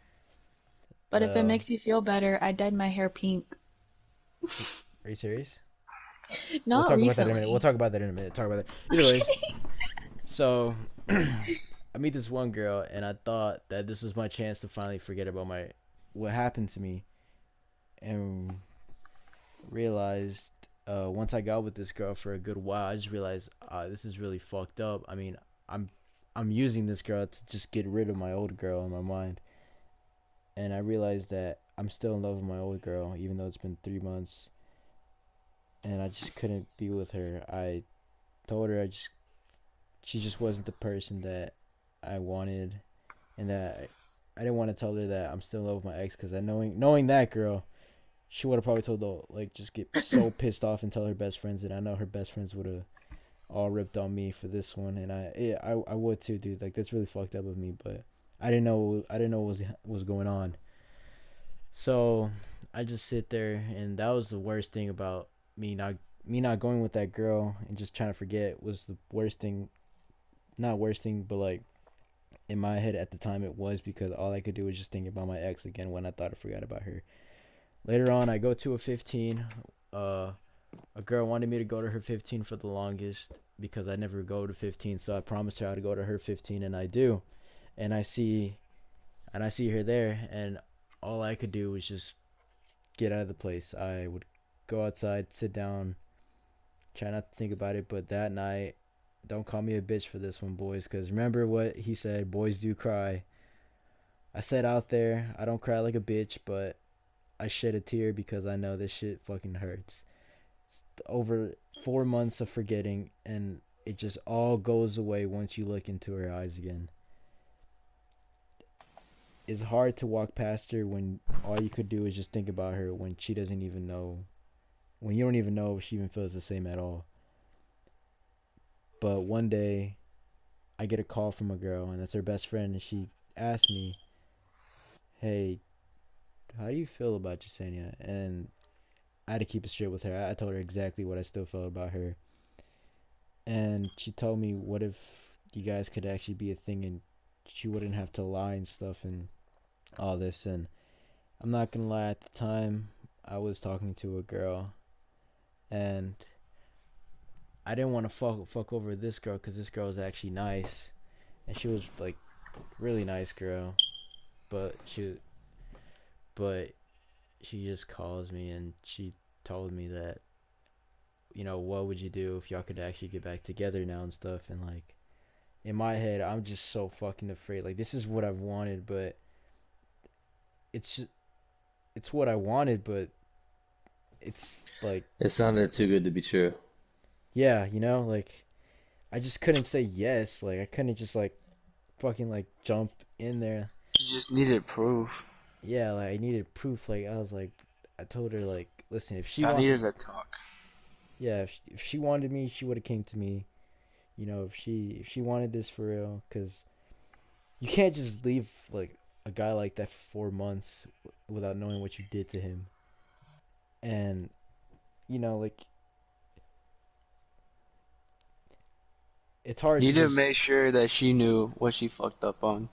But if it Well, makes you feel better, I dyed my hair pink. are you serious? We'll Not talk about that in a minute. We'll recently. talk about that in a minute. Talk about that. Either ways, Okay. so I meet this one girl, and I thought that this was my chance to finally forget about my what happened to me, and realized once I got with this girl for a good while, I just realized this is really fucked up. I mean, I'm I'm using this girl to just get rid of my old girl in my mind, and I realized that I'm still in love with my old girl, even though it's been 3 months, and I just couldn't be with her. I told her she just wasn't the person that I wanted, and that I didn't want to tell her that I'm still in love with my ex because I knowing that girl, she would have probably told the like just get so pissed off and tell her best friends, and I know her best friends would have all ripped on me for this one, and I would too, dude. Like that's really fucked up of me, but I didn't know what was going on. So I just sit there, and that was the worst thing about me not me not going with that girl and just trying to forget was the worst thing. Not worst thing, but like in my head at the time it was because all I could do was just think about my ex again when I thought I forgot about her. Later on, I go to a 15. Uh, a girl wanted me to go to her 15 for the longest because I never go to 15, so I promised her I'd go to her 15, and I do. And I see her there, and all I could do was just get out of the place. I would go outside, sit down, try not to think about it. But that night, don't call me a bitch for this one, boys, because remember what he said: boys do cry. I said out there, I don't cry like a bitch, but I shed a tear because I know this shit fucking hurts. Over 4 months of forgetting, and it just all goes away once you look into her eyes again. It's hard to walk past her when all you could do is just think about her when she doesn't even know, when you don't even know if she even feels the same at all. But one day, I get a call from a girl, and that's her best friend, and she asked me, "Hey, how do you feel about Jasenia?" And I had to keep it straight with her. I told her exactly what I still felt about her, and she told me, "What if you guys could actually be a thing, and she wouldn't have to lie and stuff and all this?" And I'm not gonna lie, at the time, I was talking to a girl, and I didn't want to fuck over this girl because this girl was actually nice, and she was like really nice girl, but but she just calls me and she told me that what would you do if y'all could actually get back together now and stuff, and like in my head I'm just so fucking afraid. Like this is what I've wanted, but it's it's what I wanted, but it's like It sounded too good to be true. yeah, like I just couldn't say yes. Like I couldn't just like fucking like jump in there. You just needed proof. Yeah, like I needed proof. Like I was like, I told her like, listen, if she I wanted, needed a talk. yeah, if she wanted me, she would have came to me. If she wanted this for real, because you can't just leave like a guy like that for 4 months without knowing what you did to him. And like it's hard You to need to just make sure that she knew what she fucked up on.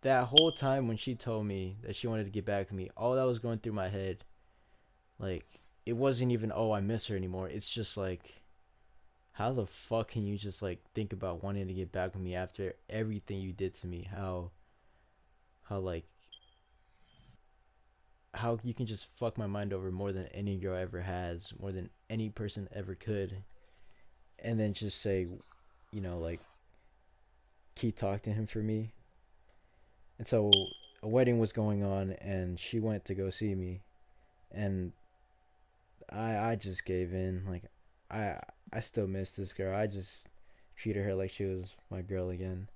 that whole time when she told me that she wanted to get back with me, all that was going through my head, like it wasn't even I miss her anymore. It's just like how the fuck can you just like think about wanting to get back with me after everything you did to me? How like how you can just fuck my mind over more than any girl ever has, more than any person ever could, and then just say, like keep talking to him for me. And so a wedding was going on, and she went to go see me, and I just gave in. Like I I still miss this girl. I just treated her like she was my girl again.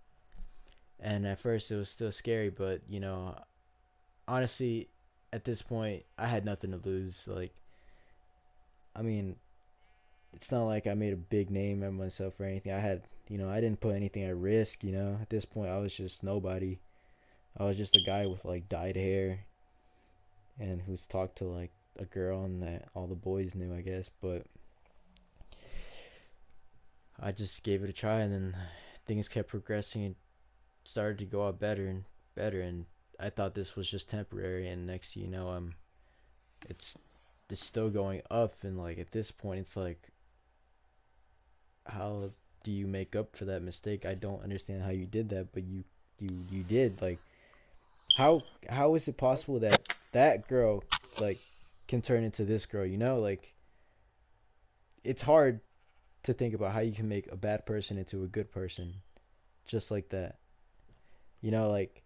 And at first it was still scary, but honestly, at this point I had nothing to lose. Like I mean, it's not like I made a big name of myself or anything. I didn't put anything at risk. At this point I was just nobody. I was just a guy with like dyed hair and who's talked to like a girl and that all the boys knew, I guess. But I just gave it a try, and then things kept progressing and started to go out better and better. And I thought this was just temporary, and next thing you know, it's it's still going up. And like at this point, it's like, how do you make up for that mistake? I don't understand how you did that, but you did. Like how is it possible that that girl like can turn into this girl? Like it's hard to think about how you can make a bad person into a good person just like that. Like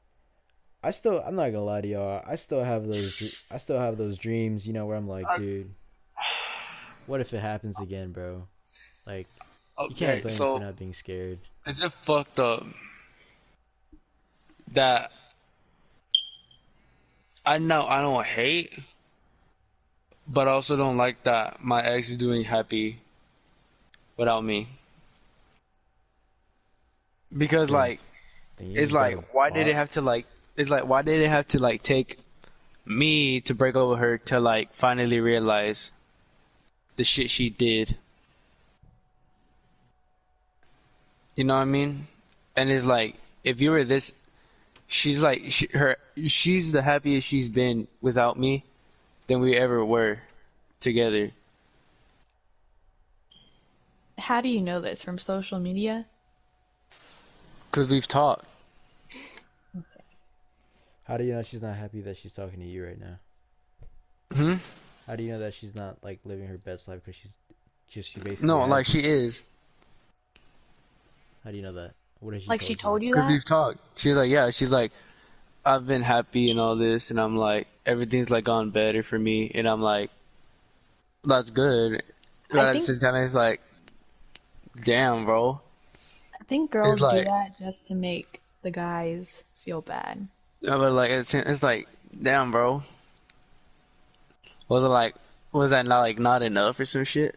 I'm not gonna lie to y'all. I still have those dreams, where I'm like, dude, what if it happens again, bro? Like you can't Okay, blame me for so not being scared. is it fucked up that I know I don't hate, but I also don't like that my ex is doing happy without me? Because Then like then you it's just like gotta why did it bot. have to like it's like why did it have to like take me to break up with her to like finally realize the shit she did? You know what I mean? And it's like if you were this, she's the happiest she's been without me than we ever were together. How do you know this? From social media? Cause we've talked. How do you know she's not happy that she's talking to you right now? Hmm? How do you know that she's not like living her best life because she basically No, like has she you? is. How do you know that? What has she Like she told you? told you Cause that? we've talked. She's like, yeah. She's like, I've been happy and all this, and I'm like, everything's like gone better for me, and I'm like, that's good. I But at the think same time, it's like, damn, bro. I think It's girls do like, that just to make the guys feel bad. but like, it's like, damn, bro. Was it like, was that not like not enough or some shit?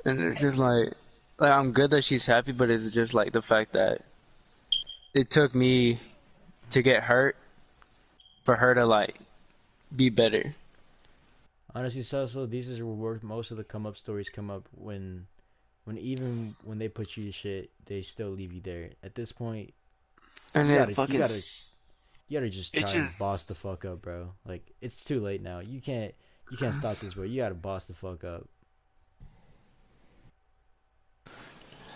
And it's just like I'm good that she's happy, but it's just like the fact that it took me to get hurt for her to like be better. Honestly, so these is where most of the come up stories come up when even when they put you to shit, they still leave you there. At this point, And you then gotta you fucking, gotta you gotta just it try and boss the just, fuck up, bro. Like it's too late now. You can't stop this, bro. You gotta boss the fuck up.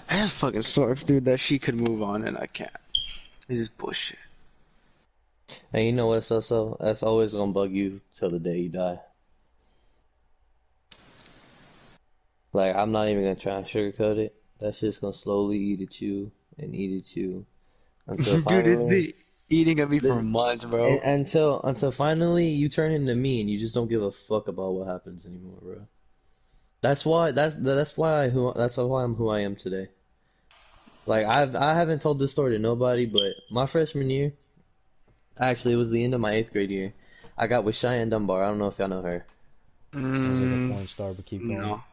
I just fucking sort dude that she could move on and I can't. It's just bullshit. And you know what's also that's always gonna bug you till the day you die. Like I'm not even gonna try and sugarcoat it. That's just gonna slowly eat at you and eat at you until Dude, it's finally been eating at me for this months, and, bro. until finally you turn into me and you just don't give a fuck about what happens anymore, bro. That's why I'm who I am today. Like I haven't told this story to nobody, but my freshman year, actually it was the end of my eighth grade year. I got with Cheyenne Dunbar. I don't know if y'all know her. Sounds like a Mm, porn star, but keep going. no.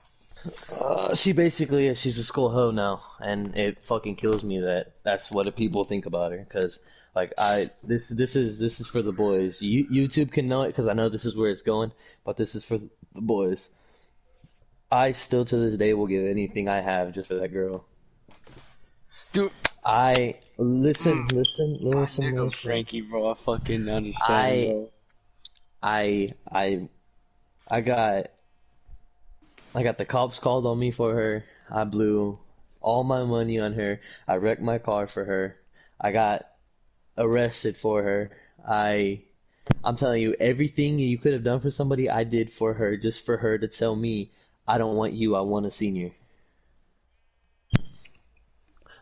She basically she's a school hoe now, and it fucking kills me that that's what the people think about her. Cause like this is for the boys. YouTube can know it because I know this is where it's going, but this is for the boys. I still to this day will give anything I have just for that girl. Dude, I listen, mm, listen, my listen, nigga listen. Frankie, bro. I fucking understand, I bro. I I I got the cops called on me for her. I blew all my money on her. I wrecked my car for her. I got arrested for her. I'm telling you, everything you could have done for somebody, I did for her, just for her to tell me, I don't want you, I want a senior.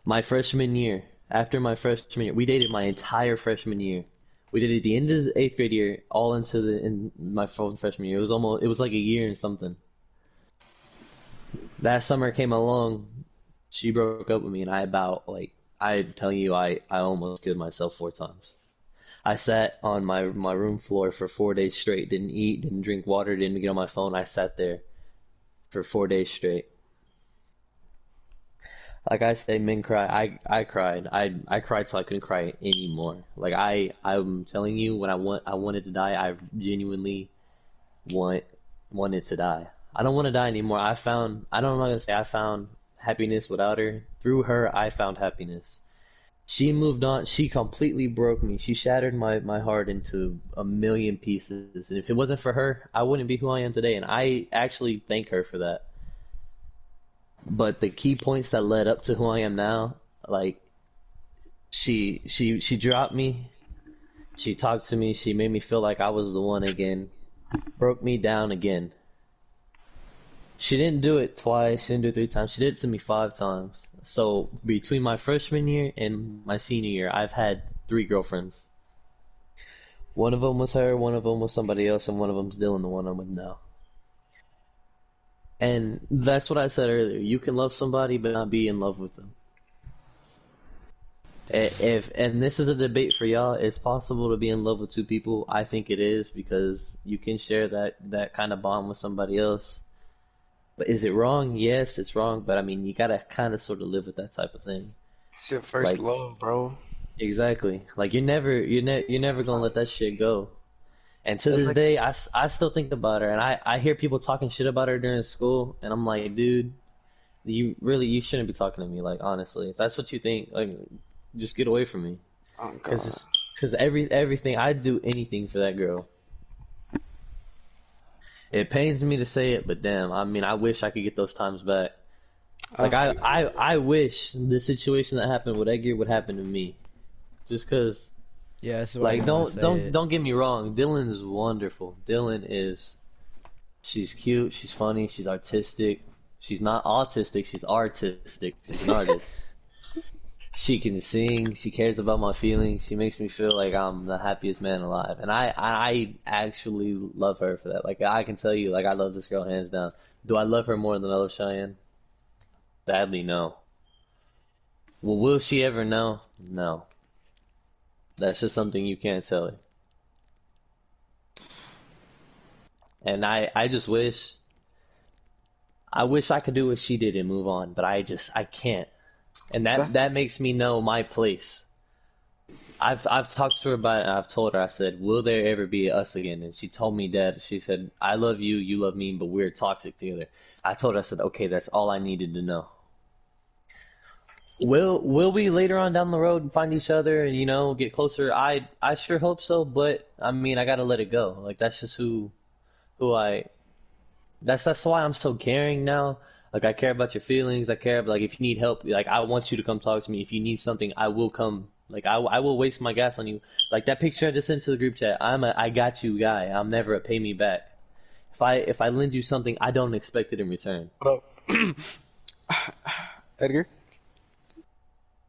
My freshman year, after my freshman year, we dated my entire freshman year. We did it at the end of the 8th grade year, all into in my freshman year. It was like a year and something. That summer came along, she broke up with me, and I tell you, I almost killed myself 4 times. I sat on my room floor for 4 days straight, didn't eat, didn't drink water, didn't get on my phone. I sat there for 4 days straight. Like I say, men cry. I cried. I cried till I couldn't cry anymore. Like I'm telling you, when I wanted to die, I genuinely wanted to die. I don't want to die anymore. I'm not gonna say I found happiness without her. Through her, I found happiness. She moved on. She completely broke me. She shattered my heart into a million pieces. And if it wasn't for her, I wouldn't be who I am today. And I actually thank her for that. But the key points that led up to who I am now, like she dropped me. She talked to me. She made me feel like I was the one again. Broke me down again. She didn't do it twice. She didn't do it 3 times. She did it to me 5 times. So between my freshman year and my senior year, I've had 3 girlfriends. One of them was her, one of them was somebody else, and one of them's Dylan, the one I'm with now. And that's what I said earlier. You can love somebody but not be in love with them. And this is a debate for y'all. It's possible to be in love with 2 people. I think it is, because you can share that kind of bond with somebody else. But is it wrong? Yes, it's wrong. But I mean, you gotta kind of sort of live with that type of thing. It's your first Like, love, bro. exactly. Like you're never gonna let that shit go. And to It's this like, day, I still think about her, and I hear people talking shit about her during school, and I'm like, dude, you shouldn't be talking to me. Like, honestly, if that's what you think, like, just get away from me. oh god. Cause everything, I'd do anything for that girl. It pains me to say it, but damn, I mean, I wish I could get those times back. I Like, feel I wish the situation that happened with Edgar would happen to me. Just cause, Yeah, this is why I like, didn't want to say it. don't get me wrong. Dylan is wonderful. She's cute, she's funny, she's artistic. She's not autistic, she's artistic. She's an artist. She can sing, she cares about my feelings, she makes me feel like I'm the happiest man alive. And I actually love her for that. Like, I can tell you, like, I love this girl hands down. Do I love her more than I love Cheyenne? Sadly, no. Well, will she ever know? No. That's just something you can't tell her. And I just I wish I could do what she did and move on, but I can't. And that that's makes me know my place. I've talked to her about it, and I've told her, I said, will there ever be us again? And she told me that, she said, I love you, you love me, but we're toxic together. I told her, I said, okay, that's all I needed to know. Will we later on down the road find each other and, get closer? I sure hope so, but I mean, I gotta let it go. Like, that's just who I that's why I'm so caring now. Like, I care about your feelings. I care about, like, if you need help, like, I want you to come talk to me. If you need something, I will come. Like, I will waste my gas on you. Like that picture I just sent to the group chat. I'm a I got you guy. I'm never a pay me back. If I lend you something, I don't expect it in return. what up. Edgar,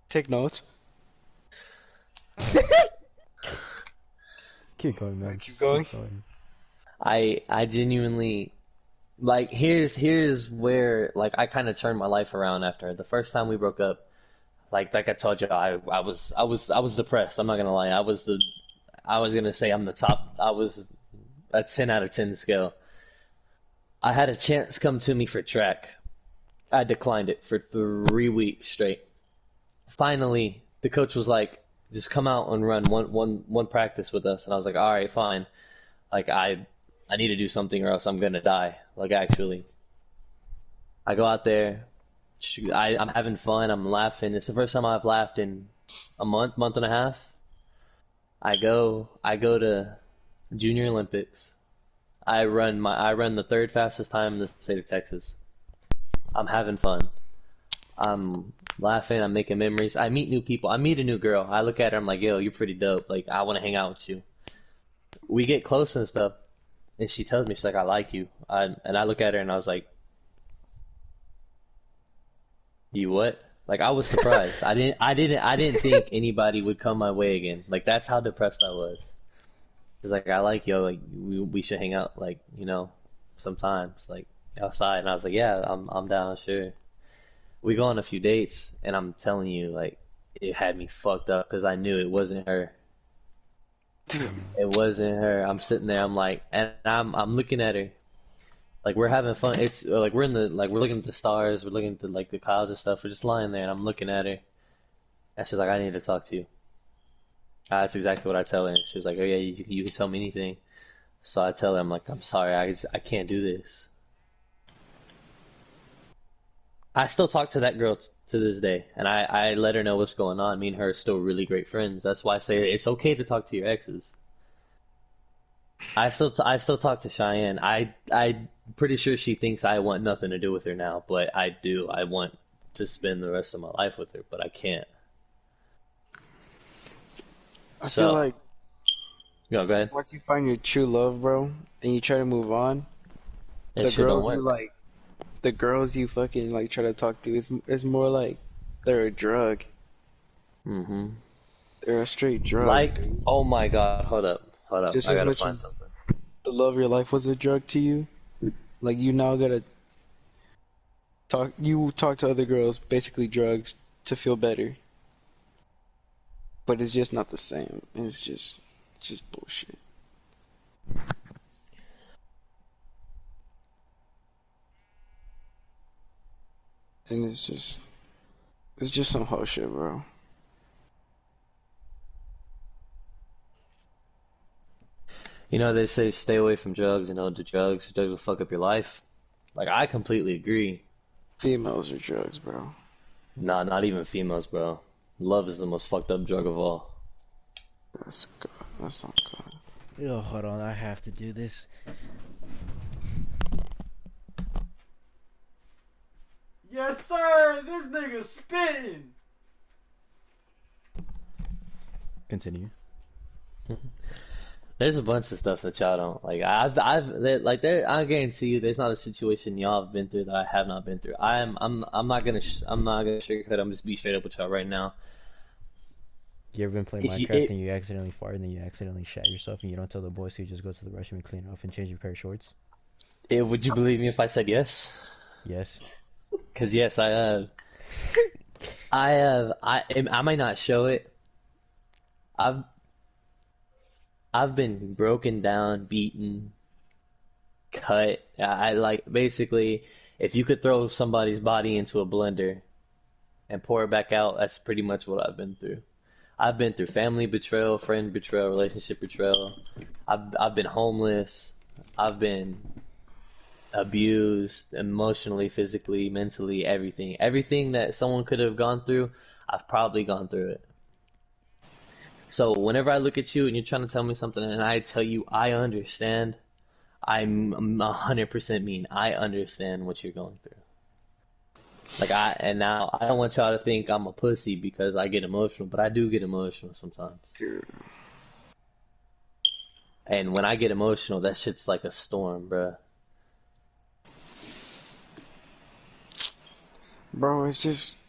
take notes. Keep going, man. Keep going. Keep going. I genuinely, like, here's where, like, I kind of turned my life around after the first time we broke up. Like I told you, I was depressed. I'm not gonna lie. I was gonna say I'm the top. I was a 10 out of 10 scale. I had a chance come to me for track. I declined it for 3 weeks straight. Finally, the coach was like, "Just come out and run one practice with us." And I was like, "All right, fine." Like, I need to do something or else I'm gonna die. Like, actually, I go out there. I'm having fun. I'm laughing. It's the first time I've laughed in a month and a half. I go to Junior Olympics. I run the third fastest time in the state of Texas. I'm having fun. I'm laughing. I'm making memories. I meet new people. I meet a new girl. I look at her. I'm like, yo, you're pretty dope. Like, I want to hang out with you. We get close and stuff. And she tells me, she's like, I like you. And I look at her and I was like, you what? Like I was surprised. I didn't think anybody would come my way again. Like that's how depressed I was. It's like I like yo, like we should hang out, like sometimes, like outside. And I was like, yeah, I'm down, sure. We go on a few dates, and I'm telling you, like it had me fucked up because I knew it wasn't her. It wasn't her. I'm sitting there, I'm like, and I'm looking at her. Like we're having fun. It's like we're in the like we're looking at the stars, we're looking at the, like the clouds and stuff. We're just lying there, and I'm looking at her. And she's like, I need to talk to you. That's exactly what I tell her. She's like, oh yeah, you can tell me anything. So I tell her, I'm like, I'm sorry, I can't do this. I still talk to that girl to this day, and I let her know what's going on. Me and her are still really great friends. That's why I say it's okay to talk to your exes. I still talk to Cheyenne. I'm pretty sure she thinks I want nothing to do with her now, but I do. I want to spend the rest of my life with her, but I can't. I feel So, like go ahead. once you find your true love, bro, and you try to move on, That the shit don't girls you work. like, the girls you fucking like try to talk to is more like they're a drug. Hmm. They're a straight drug, Like, dude. oh my God, hold up. Just I as gotta much find as something. the love of your life was a drug to you, like you now gotta talk to other girls, basically drugs, to feel better. But it's just not the same. It's just bullshit. And it's just some whole shit, bro. You know, they say stay away from drugs and don't do drugs. Drugs will fuck up your life. Like, I completely agree. Females are drugs, bro. Nah, not even females, bro. Love is the most fucked up drug of all. That's God. That's not God. Yo, hold on, I have to do this. Yes, sir. This nigga spitting. Continue. There's a bunch of stuff that y'all don't like. Like there. I guarantee you, there's not a situation y'all have been through that I have not been through. I'm not gonna sugarcoat. I'm just be straight up with y'all right now. You ever been playing If you, Minecraft and you accidentally fart and then you accidentally shat yourself and you don't tell the boys, so you just go to the restroom and clean it off and change your pair of shorts? would you believe me if I said yes? Yes. Cause yes, I have. I have. I might not show it. I've I've been broken down, beaten, cut. I like basically, if you could throw somebody's body into a blender and pour it back out, that's pretty much what I've been through. I've been through family betrayal, friend betrayal, relationship betrayal. I've been homeless. I've been abused emotionally, physically, mentally, everything. Everything that someone could have gone through, I've probably gone through it. So whenever I look at you and you're trying to tell me something and I tell you I understand, I'm 100% mean. I understand what you're going through. And now I don't want y'all to think I'm a pussy because I get emotional, but I do get emotional sometimes. And when I get emotional, that shit's like a storm, bruh. Bro, it's just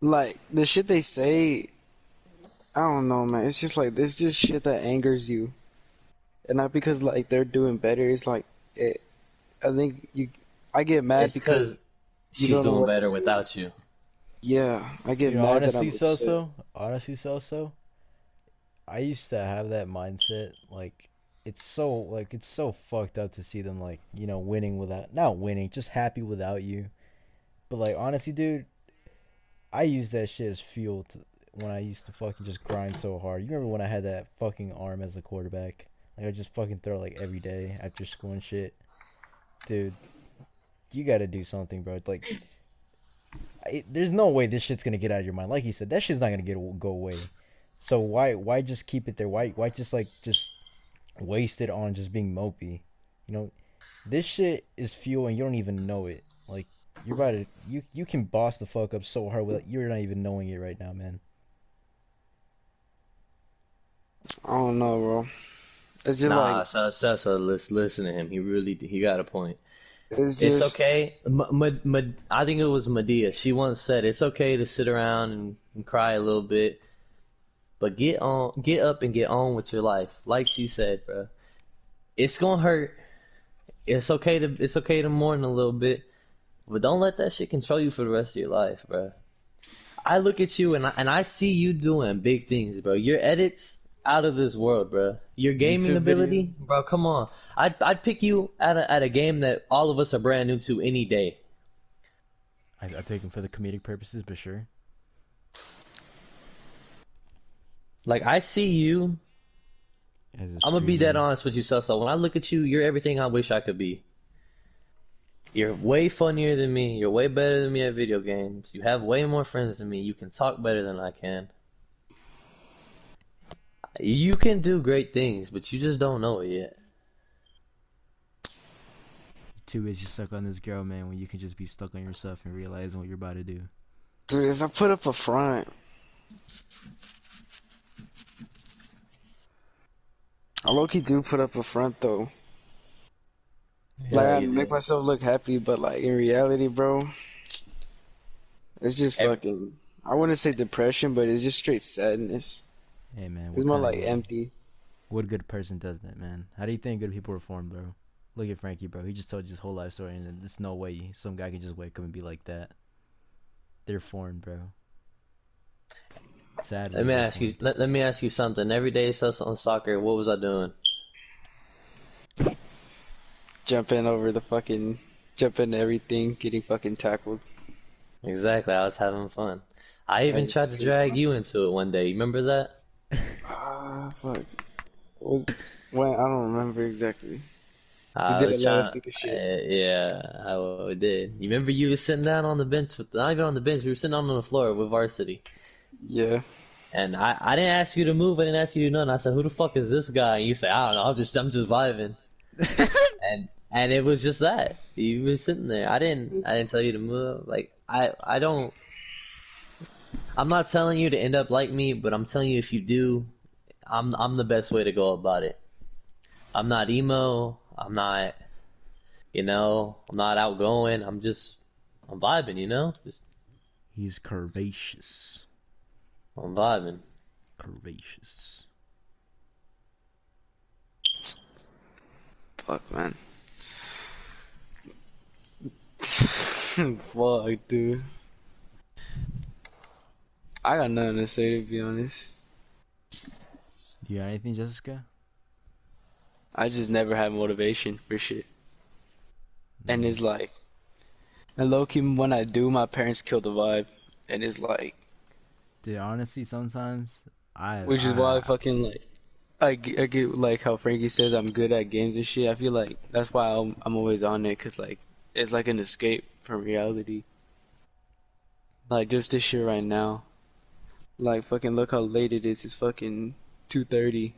like the shit they say. I don't know, man. It's just like it's just shit that angers you, and not because like they're doing better. It's like it. I think you. I get mad It's because because you she's don't know doing what to better do. without you. Yeah, I get You know, mad that I'm upset. honestly, I used to have that mindset. It's so fucked up to see them winning without, not winning, just happy without you. But like, honestly, dude, I use that shit as fuel when I used to fucking just grind so hard. You remember when I had that fucking arm as a quarterback? Like I just fucking throw like every day after school and shit. Dude, you gotta do something, bro. Like, there's no way this shit's gonna get out of your mind. Like you said, that shit's not gonna go away. So why just keep it there? Why just waste it on just being mopey? You know, this shit is fuel and you don't even know it. Like you're about to you can boss the fuck up so hard without you're not even knowing it right now, man. I don't know, bro. It's just like Nah, so listen to him. He got a point. It's It's okay. just I think it was Medea. She once said it's okay to sit around and cry a little bit, but get up and get on with your life. Like she said, bro. It's gonna hurt. It's okay to mourn a little bit, but don't let that shit control you for the rest of your life, bro. I look at you and I see you doing big things, bro. Your edits out of this world, bro. Your gaming YouTube video. ability, bro. Come on, I'd pick you at a game that all of us are brand new to any day. I take him for the comedic purposes, but sure. Like I see you. As a I'm gonna be dead streamer. honest with you, so when I look at you, you're everything I wish I could be. You're way funnier than me. You're way better than me at video games. You have way more friends than me. You can talk better than I can. You can do great things, but you just don't know it yet. Too busy stuck on this girl, man, when you can just be stuck on yourself and realizing what you're about to do. dude, as I put up a front. I low-key do put up a front though. Like Yeah, I you make do. myself look happy, but like in reality, bro, it's just Ev- fucking. I wouldn't say depression, but it's just straight sadness. Hey, man, It's more like empty. what good person does that, man? How do you think good people are formed, bro? Look at Frankie, bro. He just told you his whole life story, and there's no way some guy could just wake up and be like that. They're formed, bro. Sadly, Let me they're ask you. formed. Let me ask you something. Every day sus on soccer. What was I doing? Jumping over the fucking, jumping everything, getting fucking tackled. Exactly. I was having fun. I even Like tried to straight drag fun. you into it one day. You remember that? Ah, fuck. Was, when I don't remember exactly. We I did a was lot of trying. stupid shit. Yeah, I did. You remember you were sitting down on the bench with not even on the bench. We were sitting on the floor with varsity. Yeah. And I didn't ask you to move. I didn't ask you to do nothing. I said, "Who the fuck is this guy?" And you say, "I don't know. I'm just vibing." And it was just that you were sitting there. I didn't tell you to move. Like I don't. I'm not telling you to end up like me, but I'm telling you if you do, I'm the best way to go about it. I'm not emo. I'm not. I'm not outgoing. I'm vibing. Just He's curvaceous. I'm vibing. Curvaceous. Fuck, man. Fuck, dude. I got nothing to say, to be honest. Do you got anything, Jessica? I just never had motivation for shit. And Mm. it's like, and low key, when I do, my parents kill the vibe. And it's like, Dude, honestly, sometimes which is why I fucking like, I get like how Frankie says I'm good at games and shit. I feel like that's why I'm always on it, cause like, it's like an escape from reality. Like, just this shit right now. Like, fucking look how late it is. It's fucking 2:30.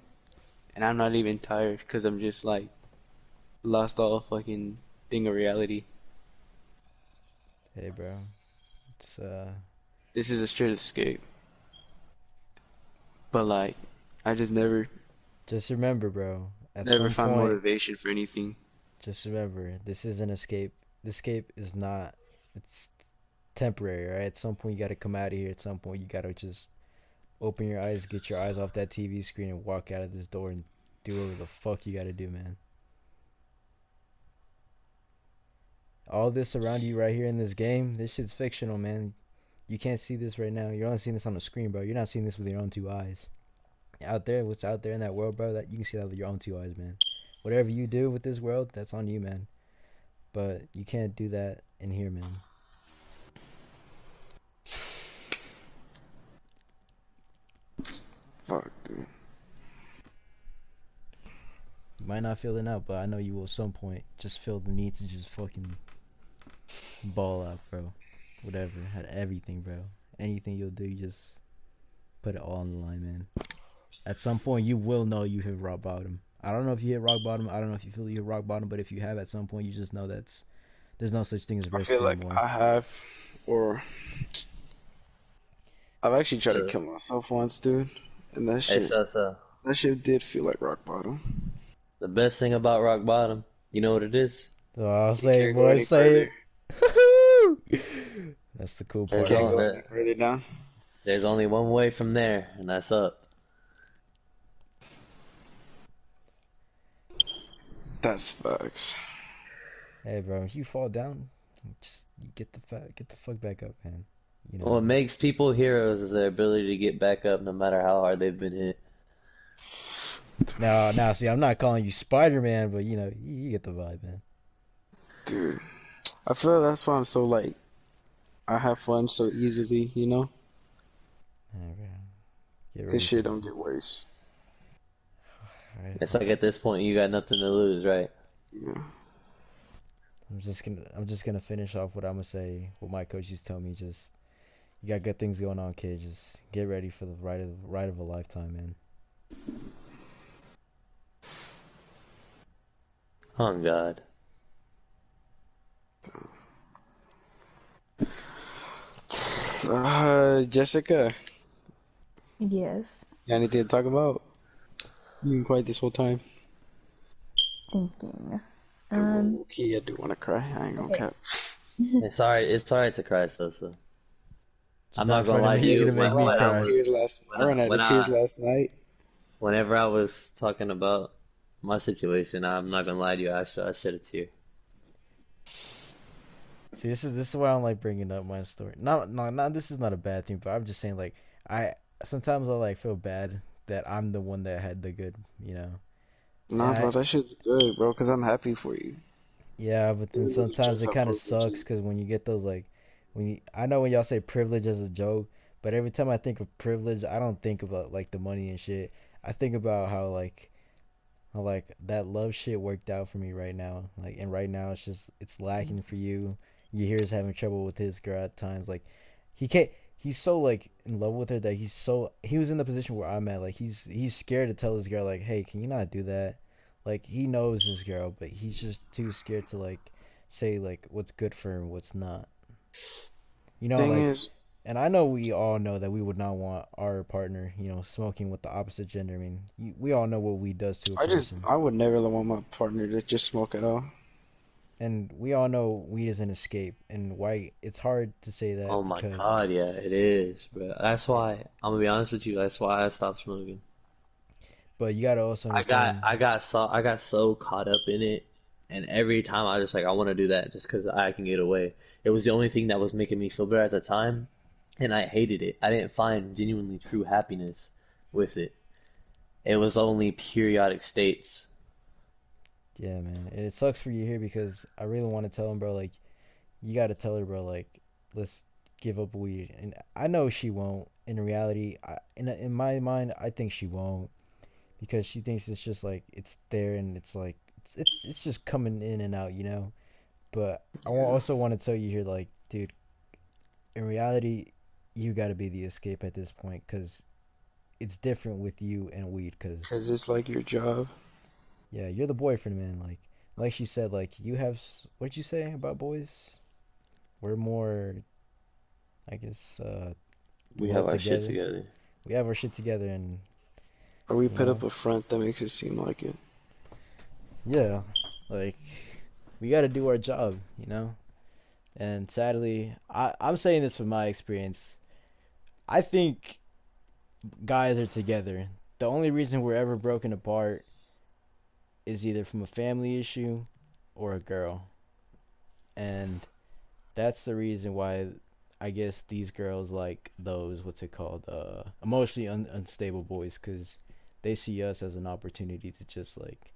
And I'm not even tired, cause I'm just like, lost all fucking thing of reality. Hey, bro. It's This is a straight escape. But like, I just never, just remember, bro. At never some find point, motivation for anything. just remember, this is an escape. The escape is not. It's temporary, right? At some point, you gotta come out of here. At some point, you gotta just open your eyes, get your eyes off that TV screen, and walk out of this door and do whatever the fuck you gotta do, man. All this around you right here in this game, this shit's fictional, man. You can't see this right now. You're only seeing this on the screen, bro. You're not seeing this with your own two eyes. Out there, what's out there in that world, bro, that you can see that with your own two eyes, man. Whatever you do with this world, that's on you, man. But you can't do that in here, man. Fuck, dude. You might not feel it now, but I know you will at some point just feel the need to just fucking ball out, bro. Whatever, had everything, bro. Anything you'll do, you just put it all on the line, man. At some point, you will know you hit rock bottom. I don't know if you hit rock bottom. I don't know if you feel you hit rock bottom, but if you have at some point, you just know there's no such thing as I risk feel like anymore. I have, or I've actually tried to So, kill myself once, dude. And it's that shit did feel like rock bottom. the best thing about rock bottom. You know what it is? Oh, You say it, can't go boy, any say further. it. That's the cool You There's part, can't only go man. any further down. there's only one way from there, and that's up. That's facts. Hey, bro, if you fall down, just you get the fuck back up, man. You know, What makes people heroes is their ability to get back up no matter how hard they've been hit. now, see, I'm not calling you Spider-Man, but you know, you get the vibe, man. Dude, I feel that's why I'm so like I have fun so easily, you know? All right, get Cause ready for shit this. don't get worse. All right, It's like at this point you got nothing to lose, right? Yeah. I'm just gonna finish off what I'm gonna say. What my coaches tell me, just you got good things going on, kid. Just get ready for the ride of a lifetime, man. Oh God. Jessica, Yes. you got anything to talk about? You been quiet this whole time. Thinking. Low key, I do want to cry. I ain't gonna Okay. cap. It's alright to cry, Sosa. Just I'm not not in gonna front of lie me. to You're you. gonna make I me ran out of cry. I ran out of tears last night. whenever I was talking about my situation, I'm not gonna lie to you. I shed a tear. See, this is why I don't like bringing up my story. Not. This is not a bad thing, but I'm just saying, like, I sometimes I like feel bad that I'm the one that had the good, you know. And Nah, bro, I, that shit's good, bro. Cause I'm happy for you. yeah, but then It isn't sometimes just it how kind of privilege sucks is. because when you get those like, I know when y'all say privilege as a joke, but every time I think of privilege, I don't think about like the money and shit. I think about how like that love shit worked out for me right now. Like, and right now it's lacking for you. You hear he's having trouble with his girl at times. Like, he can't. He's so like in love with her that he was in the position where I'm at. Like, he's scared to tell his girl like, hey, can you not do that? Like, he knows his girl, but he's just too scared to like say like what's good for her and what's not. You know, Thing like, is, and I know we all know that we would not want our partner, you know, smoking with the opposite gender. I mean, we all know what weed does to a person. I would never want my partner to just smoke at all. And we all know weed is an escape, and why it's hard to say Oh that my because God, yeah, it is, bro. That's why I'm gonna be honest with you. That's why I stopped smoking. but you gotta also understand. I got so caught up in it, and every time I just like I want to do that just because I can get away. It was the only thing that was making me feel better at the time, and I hated it. I didn't find genuinely true happiness with it. It was only periodic states. Yeah, man, and it sucks for you here because I really want to tell him, bro. Like, you gotta tell her, bro. Like, let's give up weed, and I know she won't. In reality, in my mind, I think she won't because she thinks it's just like it's there and it's like it's just coming in and out, you know. But also want to tell you here, like, dude, in reality, you got to be the escape at this point because it's different with you and weed. Because Cause it's like your job. yeah, you're the boyfriend, man. Like she said, like you have. What did you say about boys? We're more, I guess, We well have our shit together. together. We have our shit together, and Or we you put up know, a front that makes it seem like it. yeah, like we got to do our job, you know. And sadly, I'm saying this from my experience. I think guys are together. The only reason we're ever broken apart is either from a family issue or a girl. And that's the reason why I guess these girls like those, what's it called, emotionally unstable boys, because they see us as an opportunity to just like,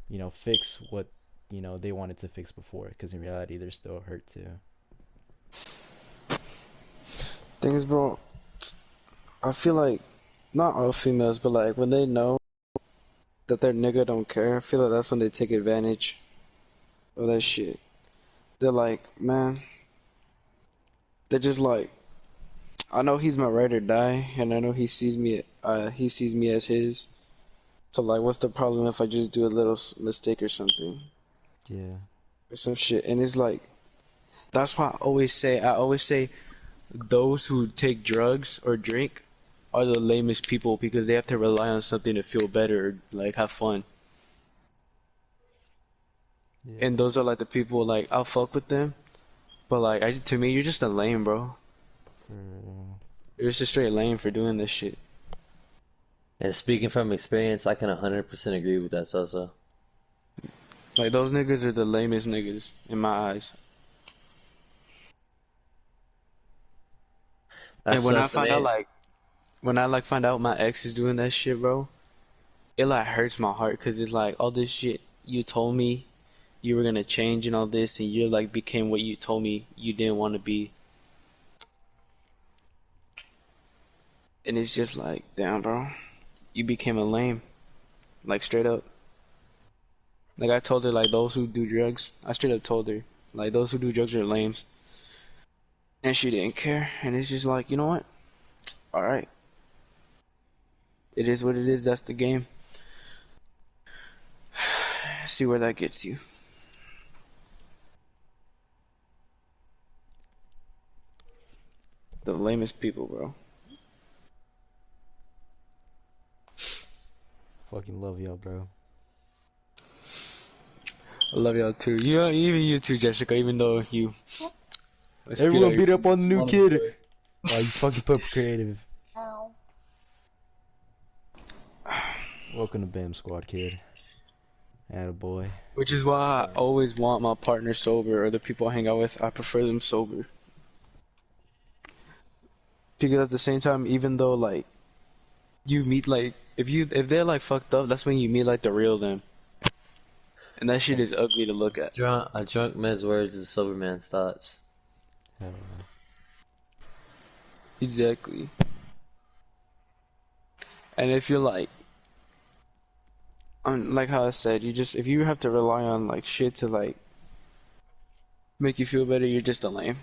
you know, fix what, you know, they wanted to fix before, because in reality, they're still hurt too. Thing is, bro, I feel like not all females, but like when they know that their nigga don't care, I feel like that's when they take advantage of that shit. They're like, man, they're just like, I know he's my ride or die, and I know he sees me as his. So like, what's the problem if I just do a little mistake or something, Yeah. or some shit? And it's like, that's why I always say, those who take drugs or drink are the lamest people because they have to rely on something to feel better, or like have fun. Yeah. And those are like the people like I'll fuck with them, but like to me you're just a lame, bro. For, You're just a straight lame for doing this shit. And speaking from experience, I can 100% agree with that, Sosa. Like those niggas are the lamest niggas in my eyes. And That's when I Sosa, find out man. like when I like find out my ex is doing that shit, bro, it like hurts my heart because it's like all this shit you told me you were gonna change and all this, and you like became what you told me you didn't want to be, and it's just like, damn, bro, you became a lame, like straight up. Like I told her, like those who do drugs, I straight up told her, like those who do drugs are lames, and she didn't care, and it's just like, you know what? All right, it is what it is. That's the game. See where that gets you. The lamest people, bro. fucking love y'all, bro. I love y'all too. You, even you too, Jessica. Even though you spit out Everyone your beat up food on the this new morning, kid. boy. Oh, you fucking put creative. Welcome to Bam Squad, kid. Attaboy. Which is why I always want my partner sober, or the people I hang out with, I prefer them sober. Because at the same time, even though like you meet like if they're like fucked up, that's when you meet like the real them, and that shit is ugly to look at. A drunk man's words is a sober man's thoughts. Hell yeah. Exactly. And if you're like how I said, you just if you have to rely on like shit to like make you feel better, you're just a lame.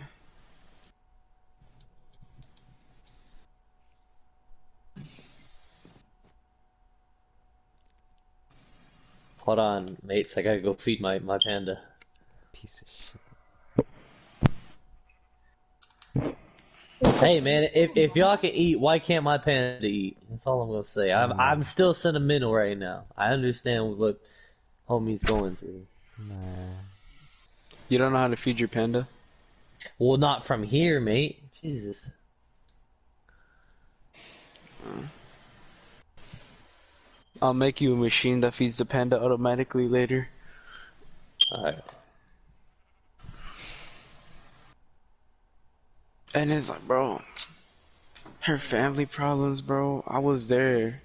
Hold on, mates. I gotta go feed my panda. Piece of shit. Hey, man, if y'all can eat, why can't my panda eat? That's all I'm gonna say. I'm Nah. still sentimental right now. I understand what homie's going through. Nah. You don't know how to feed your panda? Well, not from here, mate. Jesus. I'll make you a machine that feeds the panda automatically later. Alright. And it's like, bro, her family problems, bro. I was there.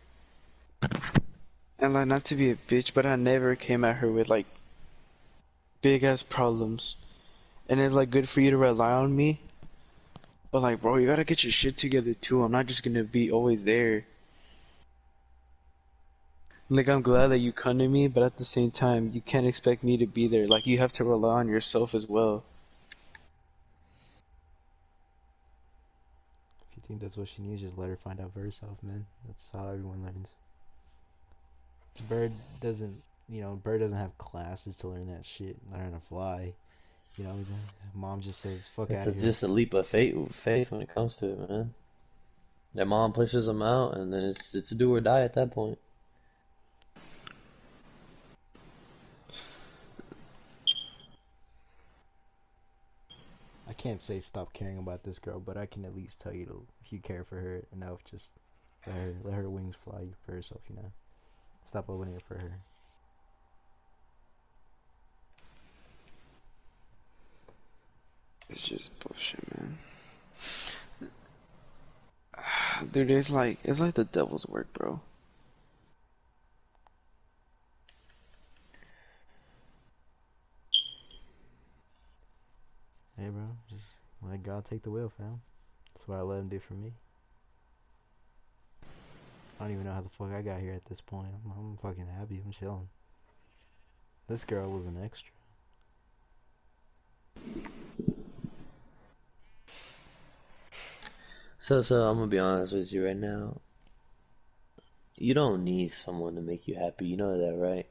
And like, not to be a bitch, but I never came at her with like big ass problems. And it's like good for you to rely on me. But like, bro, you gotta get your shit together too. I'm not just gonna be always there. Like, I'm glad that you come to me, but at the same time, you can't expect me to be there. Like, you have to rely on yourself as well. If you think that's what she needs, just let her find out for herself, man. That's how everyone learns. Bird doesn't, Bird doesn't have classes to learn that shit, learn to fly. Mom just says, fuck It's out of here. just a leap of faith when it comes to it, man. Their mom pushes them out, and then it's a do or die at that point. I can't say stop caring about this girl, but I can at least tell you to, if you care for her enough, just let her wings fly for herself, Stop opening it for her. It's just bullshit, man. Dude, it's like the devil's work, bro. Hey, bro, just let God take the wheel, fam. That's what I let him do for me. I don't even know how the fuck I got here at this point. I'm fucking happy. I'm chilling. This girl was an extra. So I'm gonna be honest with you right now. You don't need someone to make you happy. You know that, right?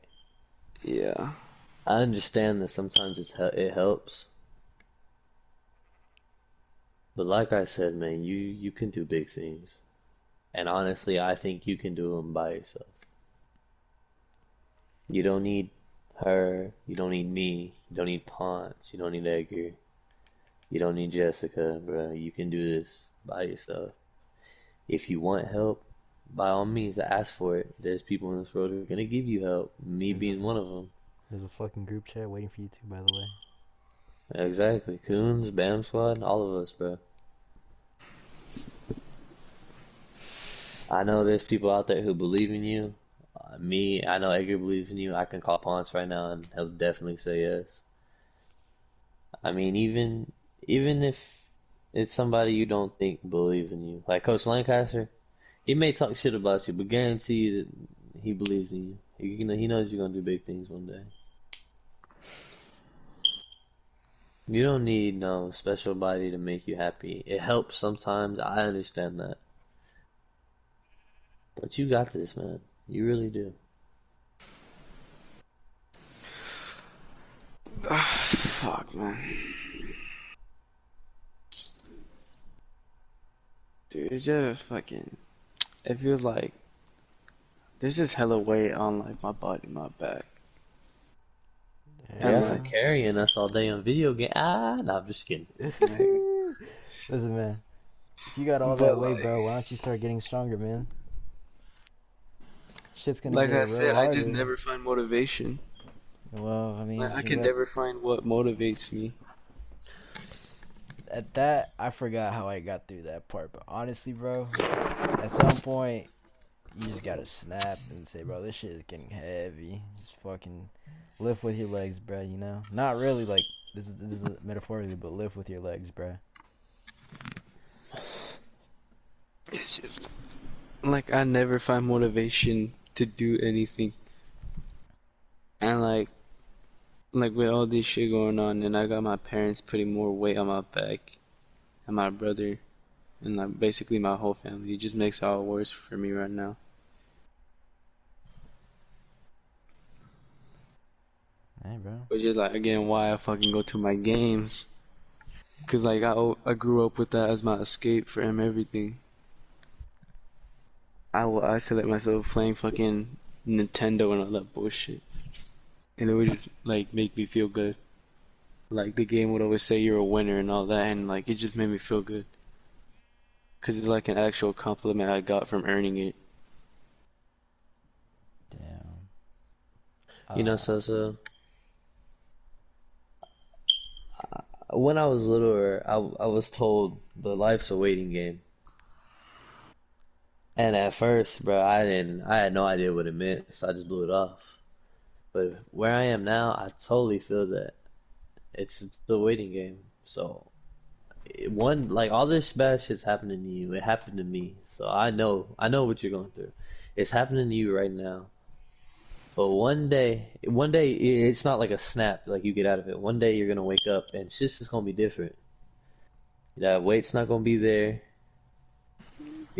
Yeah. I understand that sometimes it helps, but like I said, man, you can do big things, and honestly, I think you can do them by yourself. You don't need her. You don't need me. You don't need Ponce. You don't need Edgar. You don't need Jessica, bro. You can do this by yourself. If you want help, by all means, ask for it. There's people in this world who are gonna give you help. Me being one of them. There's a fucking group chat waiting for you too, by the way. Exactly. Coons, Bam Squad, all of us, bro. I know there's people out there who believe in you. Me, I know Edgar believes in you. I can call Ponce right now and he'll definitely say yes. I mean, even if it's somebody you don't think believes in you, like Coach Lancaster, he may talk shit about you, but guarantee you that he believes in you. He knows you're gonna do big things one day. You don't need no special body to make you happy. It helps sometimes. I understand that, but you got this, man. You really do. Fuck, man. Dude, it's just fucking. It feels like there's just hella weight on like my body, my back, and Yeah, Yeah. from like, carrying us all day on video game. No, I'm just kidding. like, Listen, man. If you got all but that weight, bro, why don't you start getting stronger, man? Shit's gonna like get I real said, I just harder. never find motivation. Well, I Like mean, I just can let never find what motivates me. at that. I forgot how I got through that part, but honestly, bro, at some point, you just gotta snap and say, bro, this shit is getting heavy. Just fucking lift with your legs, bro. You know, not really like this is metaphorically, but lift with your legs, bro. It's just like I never find motivation to do anything, and like with all this shit going on, and I got my parents putting more weight on my back, and my brother, and like basically my whole family. It just makes it all worse for me right now. Hey, bro. Which is like again why I fucking go to my games, cause like I grew up with that as my escape from everything. I will isolate myself playing fucking Nintendo and all that bullshit, and it would just like make me feel good. Like the game would always say you're a winner and all that, and like it just made me feel good, cause it's like an actual compliment I got from earning it. Damn. You know, so when I was littler, I was told the life's a waiting game. And at first, bro, I had no idea what it meant, so I just blew it off. But where I am now, I totally feel that it's the waiting game. So like all this bad shit's happening to you. It happened to me, so I know what you're going through. It's happening to you right now. But one day, it's not like a snap, like you get out of it. One day you're gonna wake up and shit's just gonna be different. That weight's not gonna be there.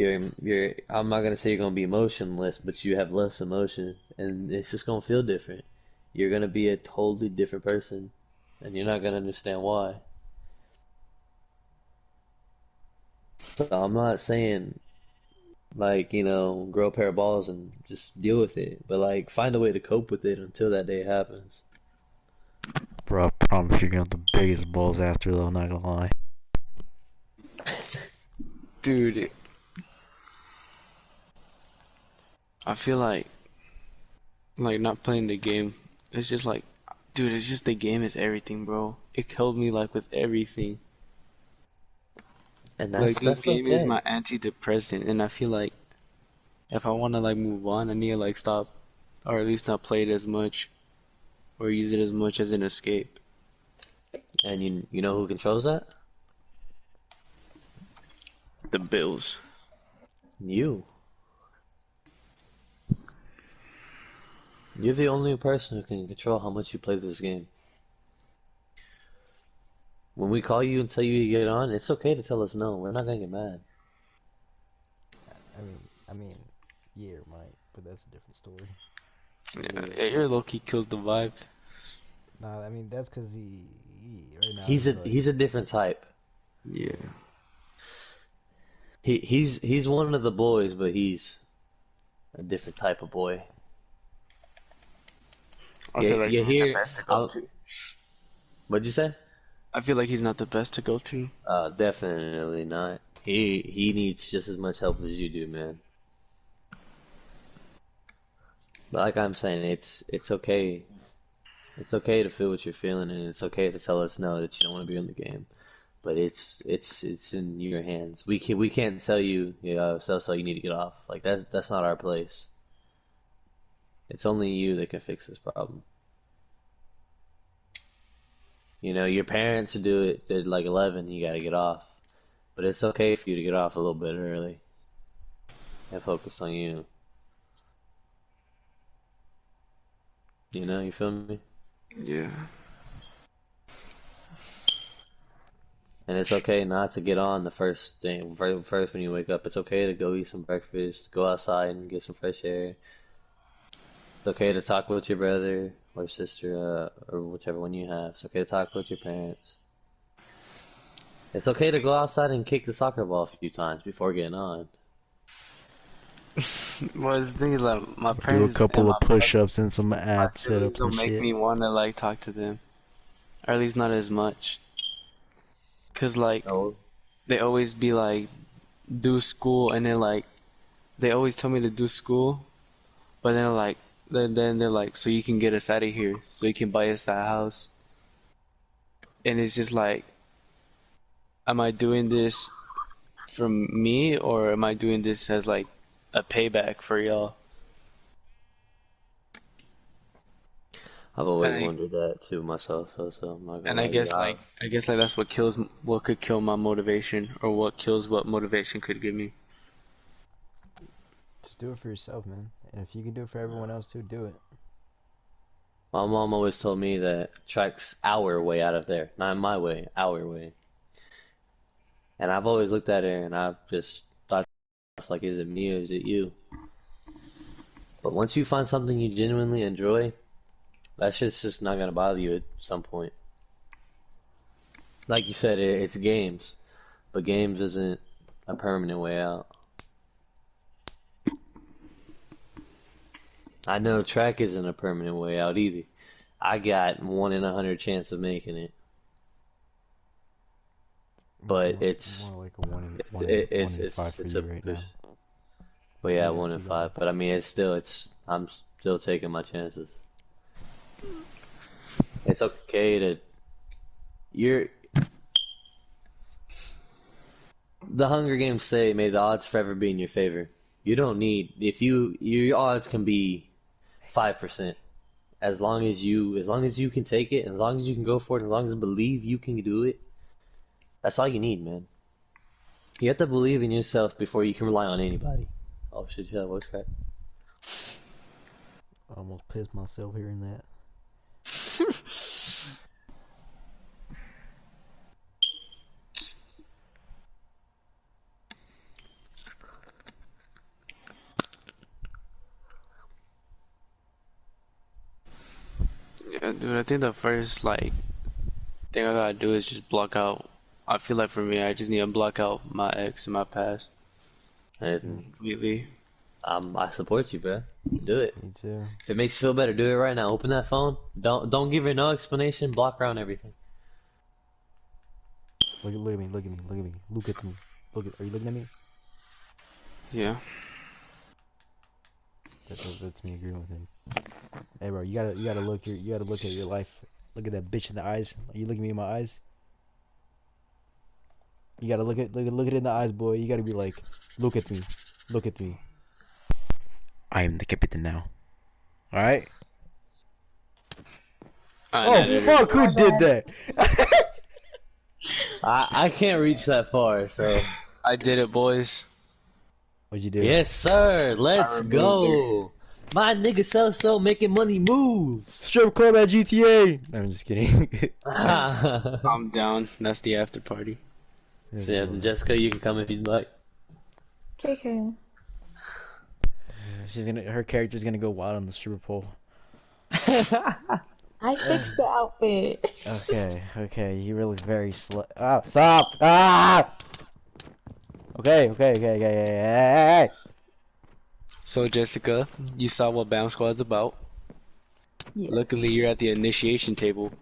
I'm not gonna say you're gonna be emotionless, but you have less emotion, and it's just gonna feel different. You're gonna be a totally different person, and you're not gonna understand why. So I'm not saying like, grow a pair of balls and just deal with it, but like find a way to cope with it until that day happens. Bro, I promise you're gonna have the biggest balls after, though, not gonna lie. Dude, I feel like not playing the game. It's just like, dude, it's just the game is everything, bro. It killed me like with everything. And Like this that's game is okay. my antidepressant, and I feel like if I want to like move on, I need to like stop, or at least not play it as much, or use it as much as an escape. And you know who controls that? The Bills. You. You're the only person who can control how much you play this game. When we call you and tell you to get on, it's okay to tell us no. We're not gonna get mad. I mean, yeah, might, but that's a different story. Yeah, your low-key kills the vibe. Nah, I mean that's because he right now He's he's a like, he's a different type. Yeah. He's one of the boys, but he's a different type of boy. I feel like you he ain't the hear. best to go to. What'd you say? I feel like he's not the best to go to. Definitely not. He needs just as much help as you do, man. But like I'm saying, it's okay. It's okay to feel what you're feeling, and it's okay to tell us no that you don't want to be in the game. But it's in your hands. We can't tell you, so you need to get off. Like that's not our place. It's only you that can fix this problem. Your parents do it. They're like 11. You gotta get off. But it's okay for you to get off a little bit early and focus on you. You feel me? Yeah. And it's okay not to get on the first thing. First when you wake up, it's okay to go eat some breakfast, go outside and get some fresh air. It's okay to talk with your brother or sister, or whichever one you have. It's okay to talk with your parents. It's okay to go outside and kick the soccer ball a few times before getting on. Well, the thing is, like, my Do a parents and couple of push-ups and some my ab siblings sit-ups and don't make shit. me want to like talk to them, or at least not as much. Cause like Oh, they always be like, do school, and then like they always tell me to do school, but then like then they're like, so you can get us out of here, so you can buy us that house, and it's just like, am I doing this from me, or am I doing this as like a payback for y'all? I've And always I, wondered that too myself. So I'm not gonna and I lie to you. guess like that's what could kill my motivation, or what kills what motivation could give me. Just do it for yourself, man. And if you can do it for everyone else too, do it. My mom always told me that track's our way out of there, not my way, our way. And I've always looked at her and I've just thought, like, is it me or is it you? But once you find something you genuinely enjoy, that shit's just not gonna bother you at some point. Like you said, it's games, but games isn't a permanent way out. I know track isn't a permanent way out either. I got 1 in 100 chance of making it, but More like a one in five for it's you right now. but yeah, Yeah, one in keep going. five. But I mean, I'm still taking my chances. It's okay to you're the Hunger Games say, may the odds forever be in your favor. You don't need if your odds can be 5%. As long as you can take it, and as long as you can go for it, as long as you believe you can do it, that's all you need, man. You have to believe in yourself before you can rely on anybody. Oh shit, you hear that voice crack? I almost pissed myself hearing that. Yeah, dude, I think the first like thing I gotta do is just block out. I feel like for me, I just need to block out my ex and my past And completely. I support you, bro. Do it. Me too. If it makes you feel better, do it right now. Open that phone. Don't give her no explanation. Block around everything. Look at me. Look at me. Look at me. Look at me. Are you looking at me? Yeah. That's me agreeing with him. Hey, bro, you gotta look at your life. Look at that bitch in the eyes. Are you looking me in my eyes? You gotta look it in the eyes, boy. You gotta be like, look at me. Look at me. I am the captain now. Alright? Oh, fuck, who did that? I can't reach that far, so. I did it, boys. What'd you do? Yes, sir. Let's I removed go. My nigga so making money moves. Strip club at GTA. No, I'm just kidding. I'm down. That's the after party. So yeah, Jessica, you can come if you'd like. KK. Her character's gonna go wild on the stripper pole. I fixed the outfit. Okay, you really very slow. Ah, stop! Ah! Okay. Hey. So Jessica, you saw what BAM Squad's about. Yeah. Luckily, you're at the initiation table,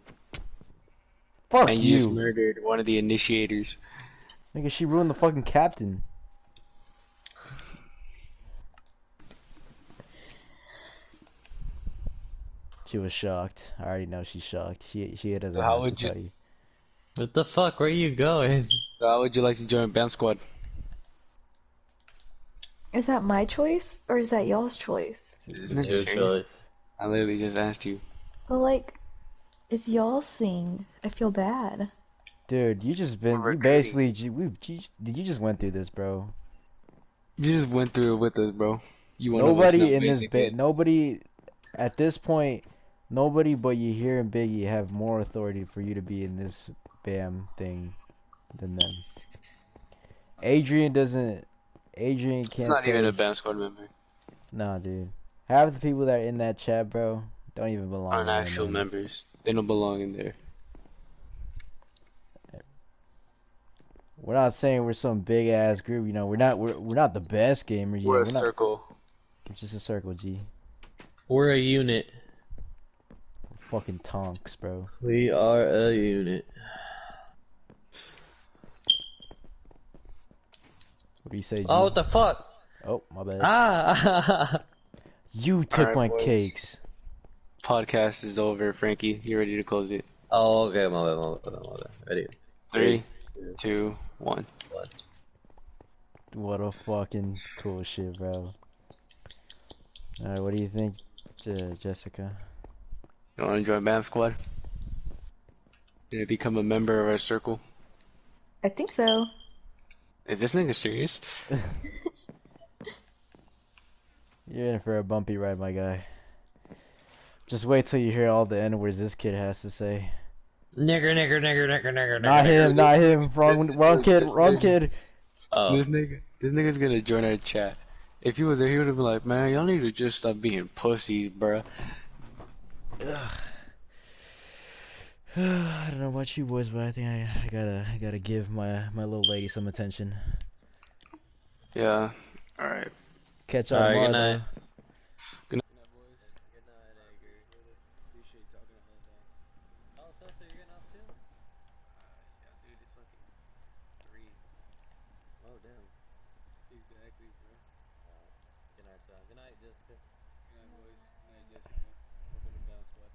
Fuck and you just you. murdered one of the initiators. Nigga, she ruined the fucking captain. She was shocked. I already know she's shocked. She doesn't So how have to would you tell you. What the fuck? Where you going? so how would you like to join BAM Squad? Is that my choice or is that y'all's choice? This It's nigga your serious? choice. I literally just asked you. Well, like, it's y'all's thing. I feel bad. Dude, We're you recruiting. basically, you just went through this, bro. You just went through it with us, bro. You one of us now, basically. Nobody, at this point, nobody but you here and Biggie have more authority for you to be in this BAM thing than them. Adrian doesn't, Adrian It's can't not even a say, BAM Squad member. nah, dude. Half the people that are in that chat, bro, don't even belong Aren't in there, actual man. members. They don't belong in there. We're not saying we're some big ass group, you know. We're not the best gamers, you know. We're a We're not. circle. It's just a circle, G. We're a unit. Fucking tonks, bro. We are a unit. What do you say, G? Oh, what the fuck? Oh, my bad. Ah! You took Alright, my boys. cakes. Podcast is over, Frankie. You ready to close it? Oh, okay, my bad. Ready? 3, 2, 2, 1. 1. What a fucking cool shit, bro. Alright, what do you think, Jessica? You want to join BAM Squad? And become a member of our circle? I think so. Is this nigga serious? You're in for a bumpy ride, my guy. Just wait till you hear all the N-words this kid has to say. Nigger. Not him, Dude, not him. Wrong kid, this wrong nigga- kid. Oh. This nigga's gonna join our chat. If he was there, he would have been like, man, y'all need to just stop being pussies, bruh. I don't know about you boys, but I think I gotta give my little lady some attention. Yeah. Alright. Catch y'all Alright, tomorrow, good night. though. Good night, boys. Good night, Edgar. Appreciate talking about that. Oh, so you're getting off too? Yeah, dude, it's fucking 3. Oh, damn. Exactly, bro. Good night, son. Good night, Jessica. Good night, boys. Good night, Jessica. Welcome to BAM Squad.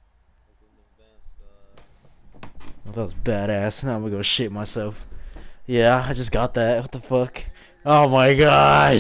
Welcome to the band, Scott. Oh, that was badass. Now I'm gonna go shit myself. Yeah, I just got that. What the fuck? Oh my gosh.